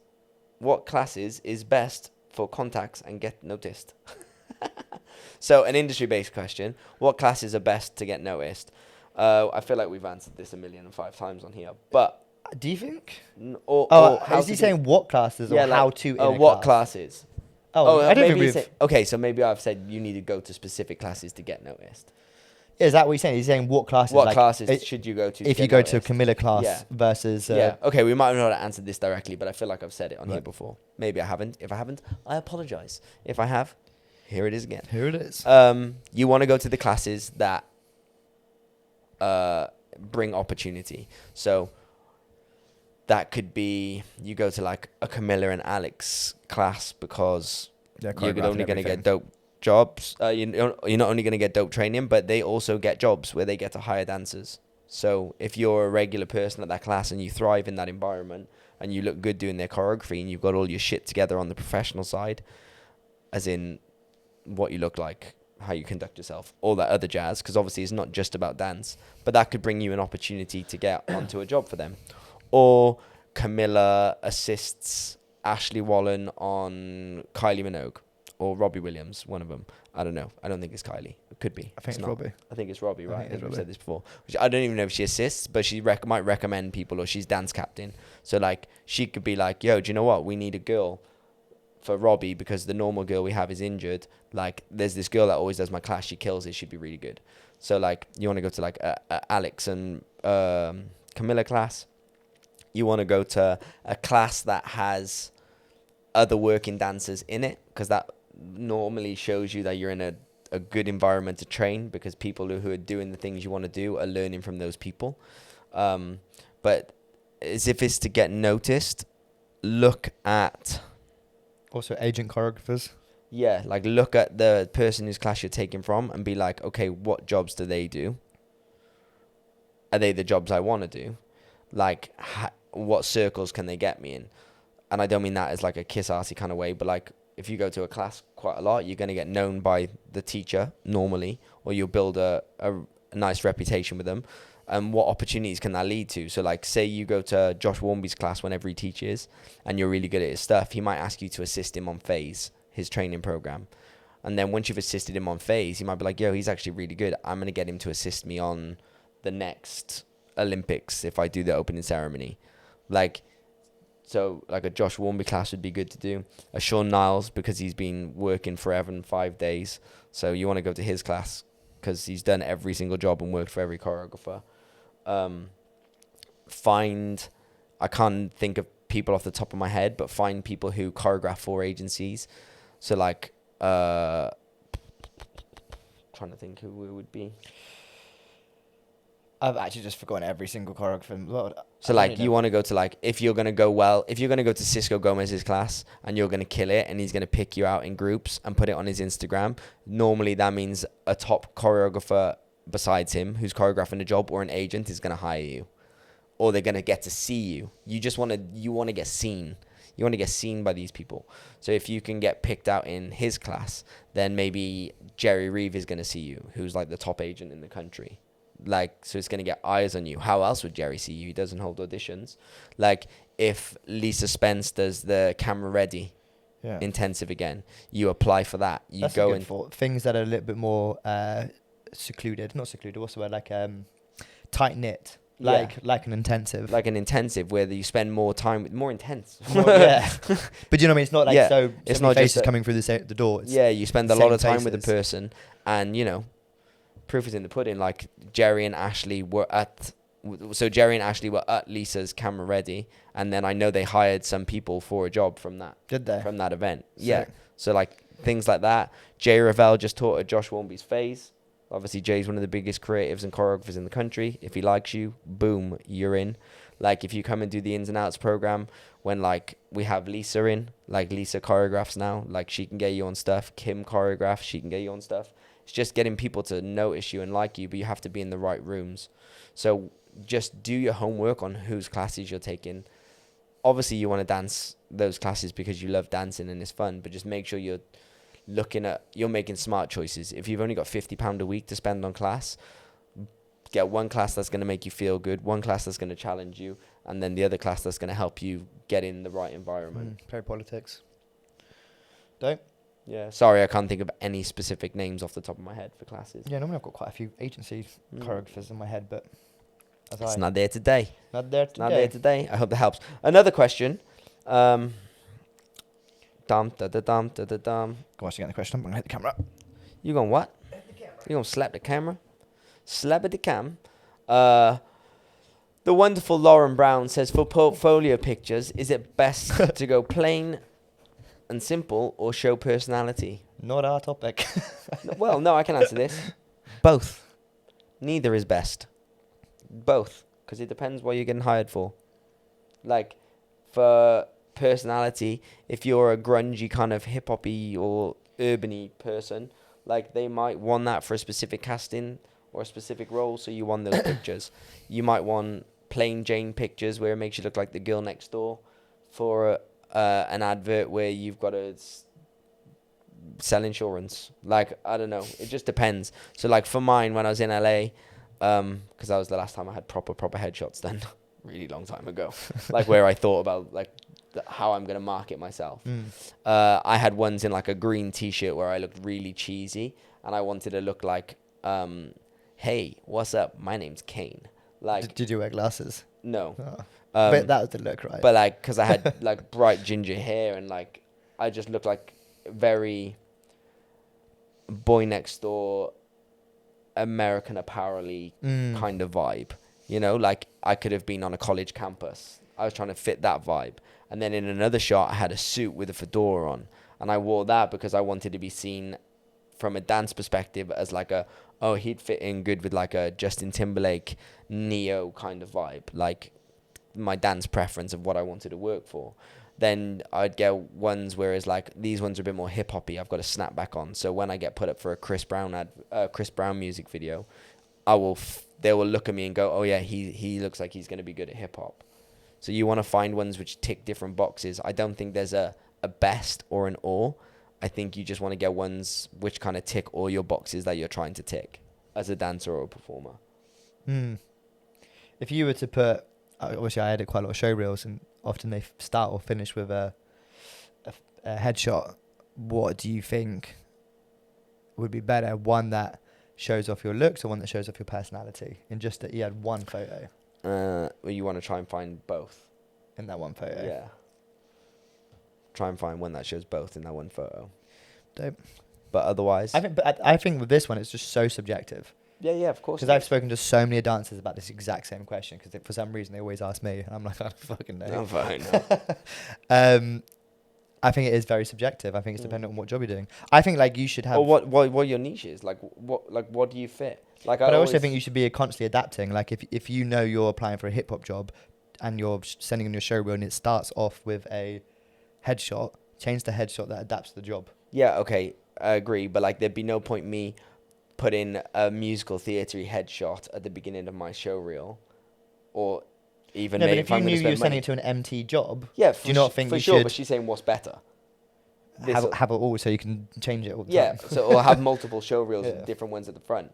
is best for contacts and get noticed? So an industry based question. What classes are best to get noticed? I feel like we've answered this 1,005 times on here, but Do you think? or how is he to saying what classes or how to in a what class? classes? I don't think maybe we've... okay, so maybe I've said you need to go to specific classes to get noticed. Is that what he's saying? He's saying what classes? What like, classes should you go to? If get you go to a noticed? Camilla class Yeah. versus... Yeah. Okay, we might not have answered this directly, but I feel like I've said it on here before. Maybe I haven't. If I haven't, I apologize. If I have, here it is again. Here it is. You want to go to the classes that bring opportunity. So that could be you go to like a Camilla and Alex class because you're only going to get dope jobs. You're not only going to get dope training, but they also get jobs where they get to hire dancers. So if you're a regular person at that class and you thrive in that environment and you look good doing their choreography and you've got all your shit together on the professional side, as in what you look like, how you conduct yourself, all that other jazz, because obviously it's not just about dance, but that could bring you an opportunity to get onto a job for them. Or Camilla assists Ashley Wallen on Kylie Minogue or Robbie Williams, one of them. I don't know. I don't think it's Kylie. It could be. I think it's not. Robbie. I think it's Robbie, right? I think we've Robbie. said this before. Which I don't even know if she assists, but she might recommend people, or she's dance captain. So like she could be like, yo, do you know what? We need a girl for Robbie because the normal girl we have is injured. Like there's this girl that always does my class. She kills it. She'd be really good. So like you want to go to like Alex and Camilla class. You want to go to a class that has other working dancers in it, because that normally shows you that you're in a good environment to train, because people who are doing the things you want to do are learning from those people. But as if it's to get noticed, look at... Also agent choreographers. Yeah, like look at the person whose class you're taking from and be like, okay, what jobs do they do? Are they the jobs I want to do? Like, what circles can they get me in? And I don't mean that as like a kiss-arsey kind of way, but like if you go to a class quite a lot, you're going to get known by the teacher normally, or you'll build a nice reputation with them. And what opportunities can that lead to? So like say you go to Josh Warmby's class whenever he teaches and you're really good at his stuff, he might ask you to assist him on phase, his training program. And then once you've assisted him on phase, he might be like, yo, he's actually really good. I'm going to get him to assist me on the next Olympics if I do the opening ceremony. Like, so like a Josh Warmby class would be good to do. A Sean Niles, because he's been working forever in 5 days. So you want to go to his class because he's done every single job and worked for every choreographer. I can't think of people off the top of my head, but find people who choreograph for agencies. So like, trying to think who it would be. I've actually just forgotten every single choreographer. Lord, so like you want to go to like, if you're going to go to Cisco Gomez's class and you're going to kill it and he's going to pick you out in groups and put it on his Instagram, normally that means a top choreographer besides him who's choreographing a job or an agent is going to hire you, or they're going to get to see you. You want to get seen. You want to get seen by these people. So if you can get picked out in his class, then maybe Jerry Reeve is going to see you, who's like the top agent in the country. Like, so it's going to get eyes on you. How else would Jerry see you? He doesn't hold auditions. Like, if Lisa Spence does the camera ready intensive again, you apply for that. You That's go in things that are a little bit more secluded. Not secluded, what's the word? Like tight-knit. Like an intensive. Like an intensive where you spend more time with more intense. Yeah. But you know what I mean? It's not like so it's many not faces just coming through the door. It's you spend a lot of time with a faces. person, and proof is in the pudding. Like Jerry and Ashley were at Lisa's Camera Ready, and then I know they hired some people for a job from that. Did they? From that event. Sick. Yeah. So like things like that. Jay Ravel just taught at Josh Warmby's Phase. Obviously, Jay's one of the biggest creatives and choreographers in the country. If he likes you, boom, you're in. Like, if you come and do the Ins and Outs program, when, like, we have Lisa in, like, Lisa choreographs now. Like, she can get you on stuff. Kim choreographs, she can get you on stuff. It's just getting people to notice you and like you, but you have to be in the right rooms. So just do your homework on whose classes you're taking. Obviously, you want to dance those classes because you love dancing and it's fun, but just make sure you're making smart choices. If you've only got £50 a week to spend on class, get one class that's going to make you feel good, one class that's going to challenge you, and then the other class that's going to help you get in the right environment. Play politics. Don't. Yeah, sorry, I can't think of any specific names off the top of my head for classes. Yeah, normally I've got quite a few agency choreographers in my head, but it's not there today. Not there today. Not there today. I hope that helps. Another question. Dum da da dum da da dum. Go on, get the question. I'm gonna hit the camera. You gonna what? You gonna slap the camera? Slap at the cam. The wonderful Lauren Brown says, for portfolio pictures, is it best to go plain and simple or show personality? Not our topic. Well, no, I can answer this. Both. Neither is best. Both, because it depends what you're getting hired for. Like, for personality, if you're a grungy kind of hip-hoppy or urban-y person, like, they might want that for a specific casting or a specific role, so you want those pictures. You might want plain Jane pictures where it makes you look like the girl next door for an advert where you've got to sell insurance. Like, I don't know. It just depends. So, like, for mine, when I was in LA, because that was the last time I had proper headshots done, really long time ago. Like, where I thought about, like, how I'm going to market myself. I had ones in, like, a green T-shirt where I looked really cheesy, and I wanted to look like, hey, what's up? My name's Kane. Like, did you wear glasses? No. Oh. But that was the look, right? But, like, because I had, like, bright ginger hair, and, like, I just looked like very boy next door, American apparel-y kind of vibe. You know, like, I could have been on a college campus. I was trying to fit that vibe. And then in another shot, I had a suit with a fedora on. And I wore that because I wanted to be seen from a dance perspective as like he'd fit in good with like a Justin Timberlake, Neo kind of vibe. Like, my dance preference of what I wanted to work for. Then I'd get ones whereas like these ones are a bit more hip hoppy. I've got a snapback on, so when I get put up for a Chris Brown music video, they will look at me and go, oh yeah, he looks like he's going to be good at hip hop. So you want to find ones which tick different boxes. I don't think there's a best or an all. I think you just want to get ones which kind of tick all your boxes that you're trying to tick as a dancer or a performer. If you were to put, obviously I edit quite a lot of show reels, and often they start or finish with a headshot. What do you think would be better? One that shows off your looks or one that shows off your personality? In just that you had one photo. Well, you want to try and find both. In that one photo? Yeah. Try and find one that shows both in that one photo. Dope. But otherwise... I think with this one, it's just so subjective. Yeah, of course. Because I've spoken to so many dancers about this exact same question, because for some reason they always ask me, and I'm like, I don't fucking know. I'm fine. I think it is very subjective. I think it's dependent on what job you're doing. I think like you should have... Or what your niche is. Like what do you fit? Like, But I also think you should be constantly adapting. Like if you know you're applying for a hip hop job and you're sending in your show reel and it starts off with a headshot, change the headshot that adapts to the job. Yeah, okay, I agree. But like there'd be no point me putting a musical theatre headshot at the beginning of my show reel, or even but if you knew you were sending it to an MT job, yeah, do you not think for you sure? should But she's saying what's better. have it all so you can change it all the yeah, time? or have multiple show reels, Yeah. different ones at the front.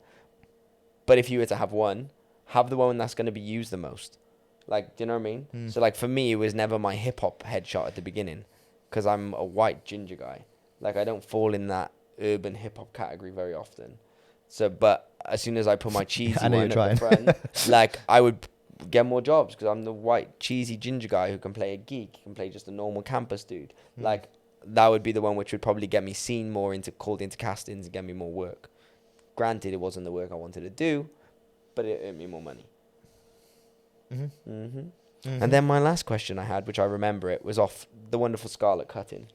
But if you were to have one, have the one that's going to be used the most. Like, do you know what I mean? So like for me, it was never my hip hop headshot at the beginning, because I'm a white ginger guy. Like, I don't fall in that urban hip hop category very often. So, but as soon as I put my cheesy one at the front, like I would get more jobs because I'm the white cheesy ginger guy who can play a geek, can play just a normal campus dude. Like that would be the one which would probably get me seen more called into castings and get me more work. Granted, it wasn't the work I wanted to do, but it earned me more money. And then my last question I had, which I remember it, was off the wonderful Scarlett Cutting.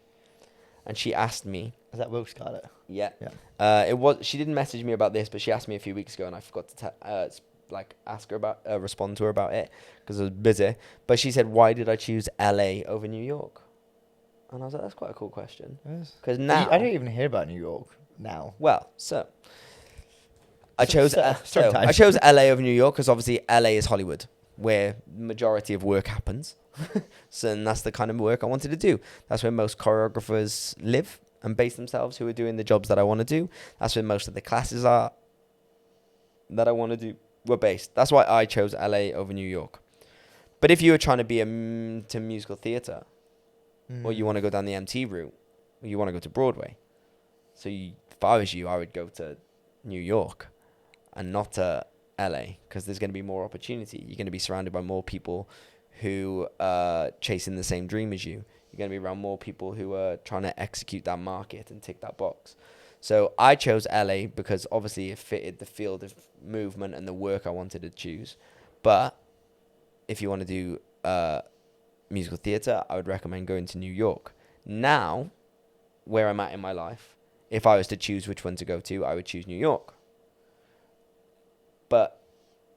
And she asked me... Is that Will Scarlett? Yeah. Yeah. She didn't message me about this, but she asked me a few weeks ago, and I forgot to ask her about... respond to her about it, because I was busy. But she said, why did I choose LA over New York? And I was like, that's quite a cool question. Because now... I don't even hear about New York now. Well, so... I chose LA over New York because obviously LA is Hollywood, where the majority of work happens. So and that's the kind of work I wanted to do. That's where most choreographers live and base themselves who are doing the jobs that I want to do. That's where most of the classes are that I want to do were based. That's why I chose LA over New York. But if you were trying to be to musical theatre, or you want to go down the MT route, or you want to go to Broadway, so if I was you, I would go to New York and not to LA, because there's going to be more opportunity. You're going to be surrounded by more people who are chasing the same dream as you. You're going to be around more people who are trying to execute that market and tick that box. So I chose LA because obviously it fitted the field of movement and the work I wanted to choose. But if you want to do musical theatre, I would recommend going to New York. Now, where I'm at in my life, if I was to choose which one to go to, I would choose New York. But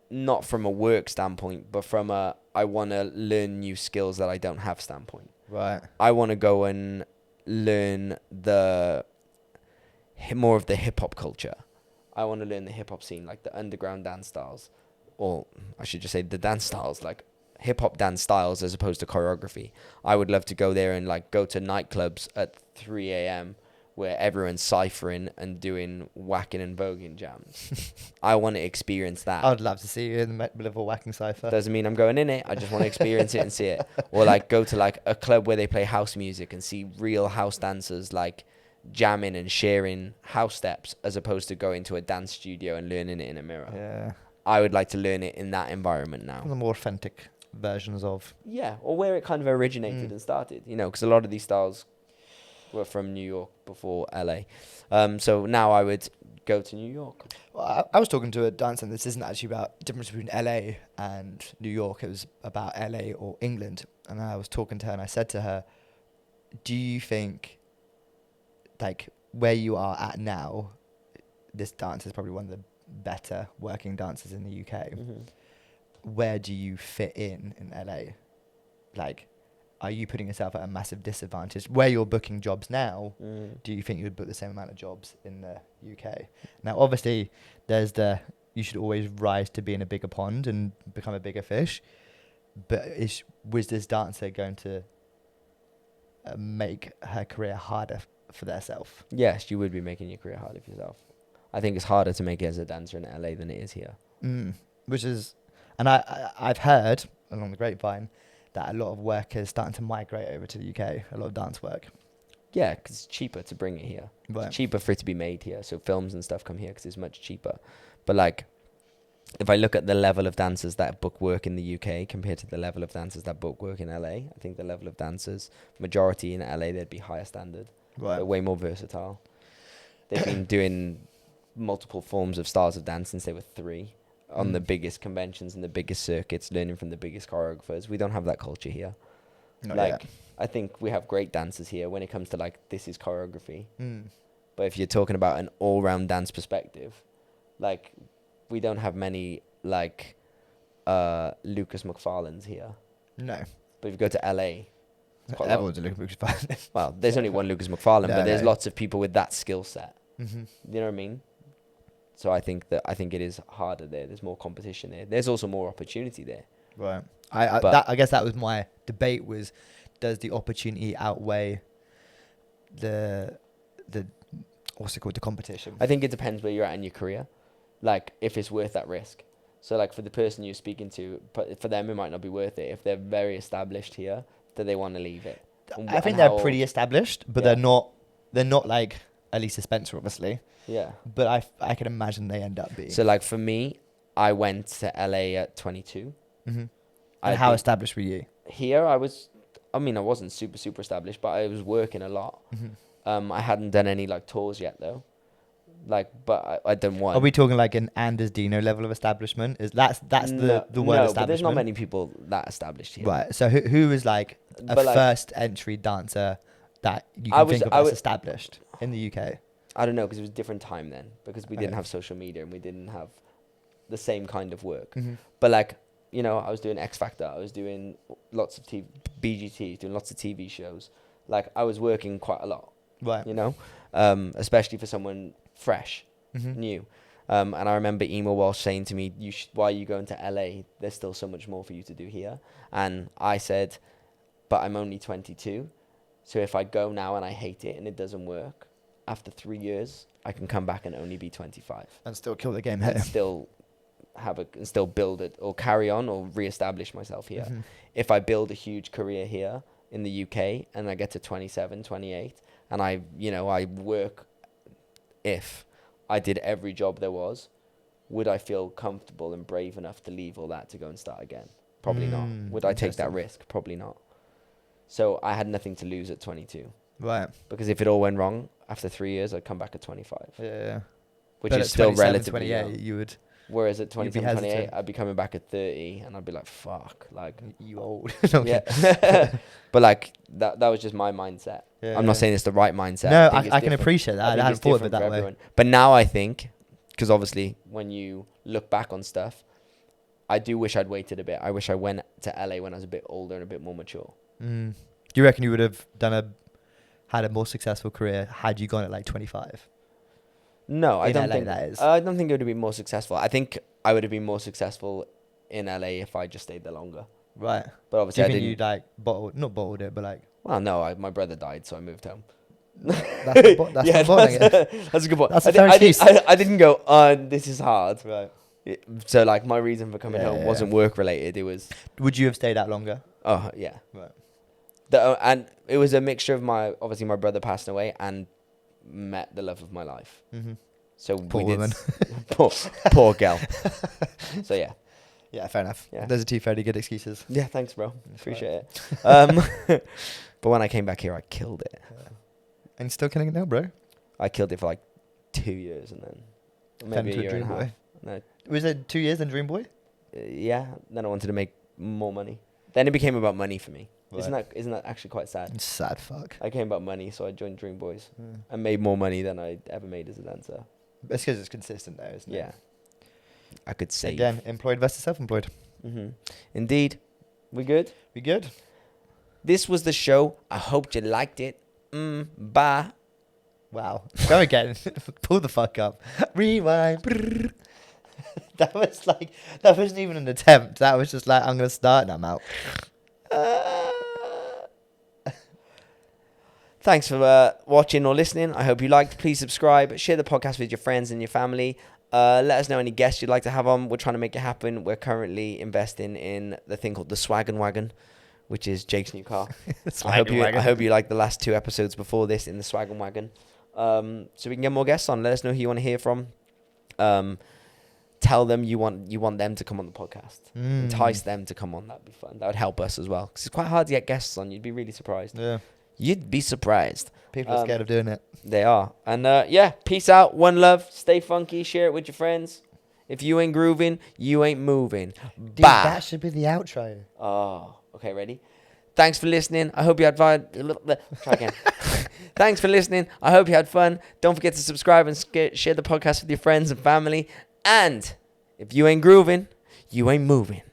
not from a work standpoint, but from a I want to learn new skills that I don't have standpoint. Right. I want to go and learn more of the hip hop culture. I want to learn the hip hop scene, like the underground dance styles, or I should just say the dance styles, like hip hop dance styles as opposed to choreography. I would love to go there and like go to nightclubs at 3 a.m. where everyone's ciphering and doing whacking and voguing jams. I want to experience that. I'd love to see you in the middle of a whacking cipher. Doesn't mean I'm going in it. I just want to experience it and see it. Or like go to like a club where they play house music and see real house dancers like jamming and sharing house steps as opposed to going to a dance studio and learning it in a mirror. Yeah. I would like to learn it in that environment now. The more authentic versions of... Yeah, or where it kind of originated and started, you know, because a lot of these styles were from New York before LA. So now I would go to New York. Well, I was talking to a dancer, and this isn't actually about the difference between LA and New York. It was about LA or England. And I was talking to her, and I said to her, do you think, like, where you are at now, this dance is probably one of the better working dancers in the UK. Where do you fit in LA? Like, are you putting yourself at a massive disadvantage? Where you're booking jobs now, do you think you would book the same amount of jobs in the UK? Now, obviously, there's you should always rise to be in a bigger pond and become a bigger fish. But was this dancer going to make her career harder for themselves? Yes, you would be making your career harder for yourself. I think it's harder to make it as a dancer in LA than it is here. Which is, and I've heard along the grapevine that a lot of work is starting to migrate over to the UK, a lot of dance work. Yeah, because it's cheaper to bring it here. Right. It's cheaper for it to be made here. So films and stuff come here because it's much cheaper. But like, if I look at the level of dancers that book work in the UK compared to the level of dancers that book work in LA, I think the level of dancers, majority in LA, they'd be higher standard. Right. They're way more versatile. They've been doing multiple forms of styles of dance since they were 3. On the biggest conventions and the biggest circuits, learning from the biggest choreographers. We don't have that culture here. Not like, yet. I think we have great dancers here when it comes to like, this is choreography. But if you're talking about an all-round dance perspective, like, we don't have many like Lucas McFarlanes here. No. But if you go to LA, everyone's a Lucas McFarlane. Well, there's only one Lucas McFarlane, but there's no. lots of people with that skill set. You know what I mean? So I think it is harder there. There's more competition there. There's also more opportunity there. Right. I guess that was my debate, was does the opportunity outweigh the what's it called, the competition? I think it depends where you're at in your career. Like, if it's worth that risk. So like, for the person you're speaking to, for them it might not be worth it. If they're very established here, that they want to leave it. I think they're pretty established, but they're not like Elisa Spencer, obviously. Yeah. But I can imagine they end up being. So like, for me, I went to LA at 22. Mm-hmm. I'd And how be- established were you? Here I wasn't super established, but I was working a lot. Mm-hmm. I hadn't done any like tours yet though. Like, but I done one. Are we talking like an Anders Dino level of establishment? Is that's no, the word no, establishment? but there's not many people that established here. Right. So who was like a But, like, first entry dancer that you I can was- think of I as was- established in the UK? I don't know, because it was a different time then, because we didn't Okay. have social media and we didn't have the same kind of work. Mm-hmm. But like, you know, I was doing X Factor, I was doing lots of BGTs, doing lots of TV shows. Like, I was working quite a lot, Right. you know, especially for someone fresh, Mm-hmm. new. And I remember Ema Walsh saying to me, why are you going to LA? There's still so much more for you to do here. And I said, but I'm only 22. So if I go now and I hate it and it doesn't work, after 3 years, I can come back and only be 25. And still kill the game And here. still and still build it or carry on or reestablish myself here. Mhm. If I build a huge career here in the UK and I get to 27, 28, and I work, if I did every job there was, would I feel comfortable and brave enough to leave all that to go and start again? Probably not. Would I take that Interesting. risk? Probably not. So I had nothing to lose at 22. Right. Because if it all went wrong, after 3 years, I'd come back at 25. Yeah. Which But is at still 27, relatively 28, young. you would. Whereas at be 27, 28, hesitant. I'd be coming back at 30, and I'd be like, fuck. Like, You old. yeah. But like, that was just my mindset. Yeah. I'm not saying it's the right mindset. No, think it's I can different. appreciate that. I think hadn't it's thought of it different that for way. everyone. But now I think, because obviously when you look back on stuff, I do wish I'd waited a bit. I wish I went to LA when I was a bit older and a bit more mature. Do you reckon you would have had a more successful career had you gone at like 25? No, I In don't LA, think that is. I don't think it would have been more successful. I think I would have been more successful in LA if I just stayed there longer. Right. But Do obviously you I think didn't. you like not bottled it, but like Well, no, my brother died, so I moved home. that's not bottling it. That's a good point. That's a fair excuse. I didn't go, this is hard. Right. So, like, my reason for coming Yeah, home yeah, wasn't work-related. It was, Would you have stayed out longer? oh, yeah. Right. And it was a mixture of obviously, my brother passing away and met the love of my life. Mm-hmm. So Poor we woman. did. poor girl. So, yeah. Yeah, fair enough. Yeah. Those are two fairly good excuses. Yeah, thanks, bro. That's Appreciate it. But when I came back here, I killed it. And you're still killing it now, bro. I killed it for like 2 years and then Fell maybe into a year and a Dream half. Boy. No, Was it 2 years in Dream Boy? yeah. Then I wanted to make more money. Then it became about money for me. Right. Isn't that actually quite sad? It's sad fuck. I came about money, so I joined Dream Boys Yeah. and made more money than I ever made as a dancer. It's because it's consistent though, isn't it? Yeah, I could save. Again, employed versus self-employed. Indeed. We good? We good? This was the show. I hope you liked it. Bye. Wow. Go again. Pull the fuck up. Rewind. That wasn't even an attempt. That was just like, I'm going to start and I'm out. Thanks for watching or listening. I hope you liked. Please subscribe. Share the podcast with your friends and your family. Let us know any guests you'd like to have on. We're trying to make it happen. We're currently investing in the thing called the Swag Wagon, which is Jake's new car. I hope you like the last 2 episodes before this in the Swag Wagon. So we can get more guests on. Let us know who you want to hear from. Tell them you want them to come on the podcast. Entice them to come on. That'd be fun. That would help us as well. Because it's quite hard to get guests on. You'd be really surprised. Yeah. You'd be surprised. People are scared of doing it. They are. And yeah, peace out. One love. Stay funky. Share it with your friends. If you ain't grooving, you ain't moving. Dude, Bye. that should be the outro. Oh, okay, ready? Thanks for listening. I hope you had fun. Try again. Thanks for listening. I hope you had fun. Don't forget to subscribe and share the podcast with your friends and family. And if you ain't grooving, you ain't moving.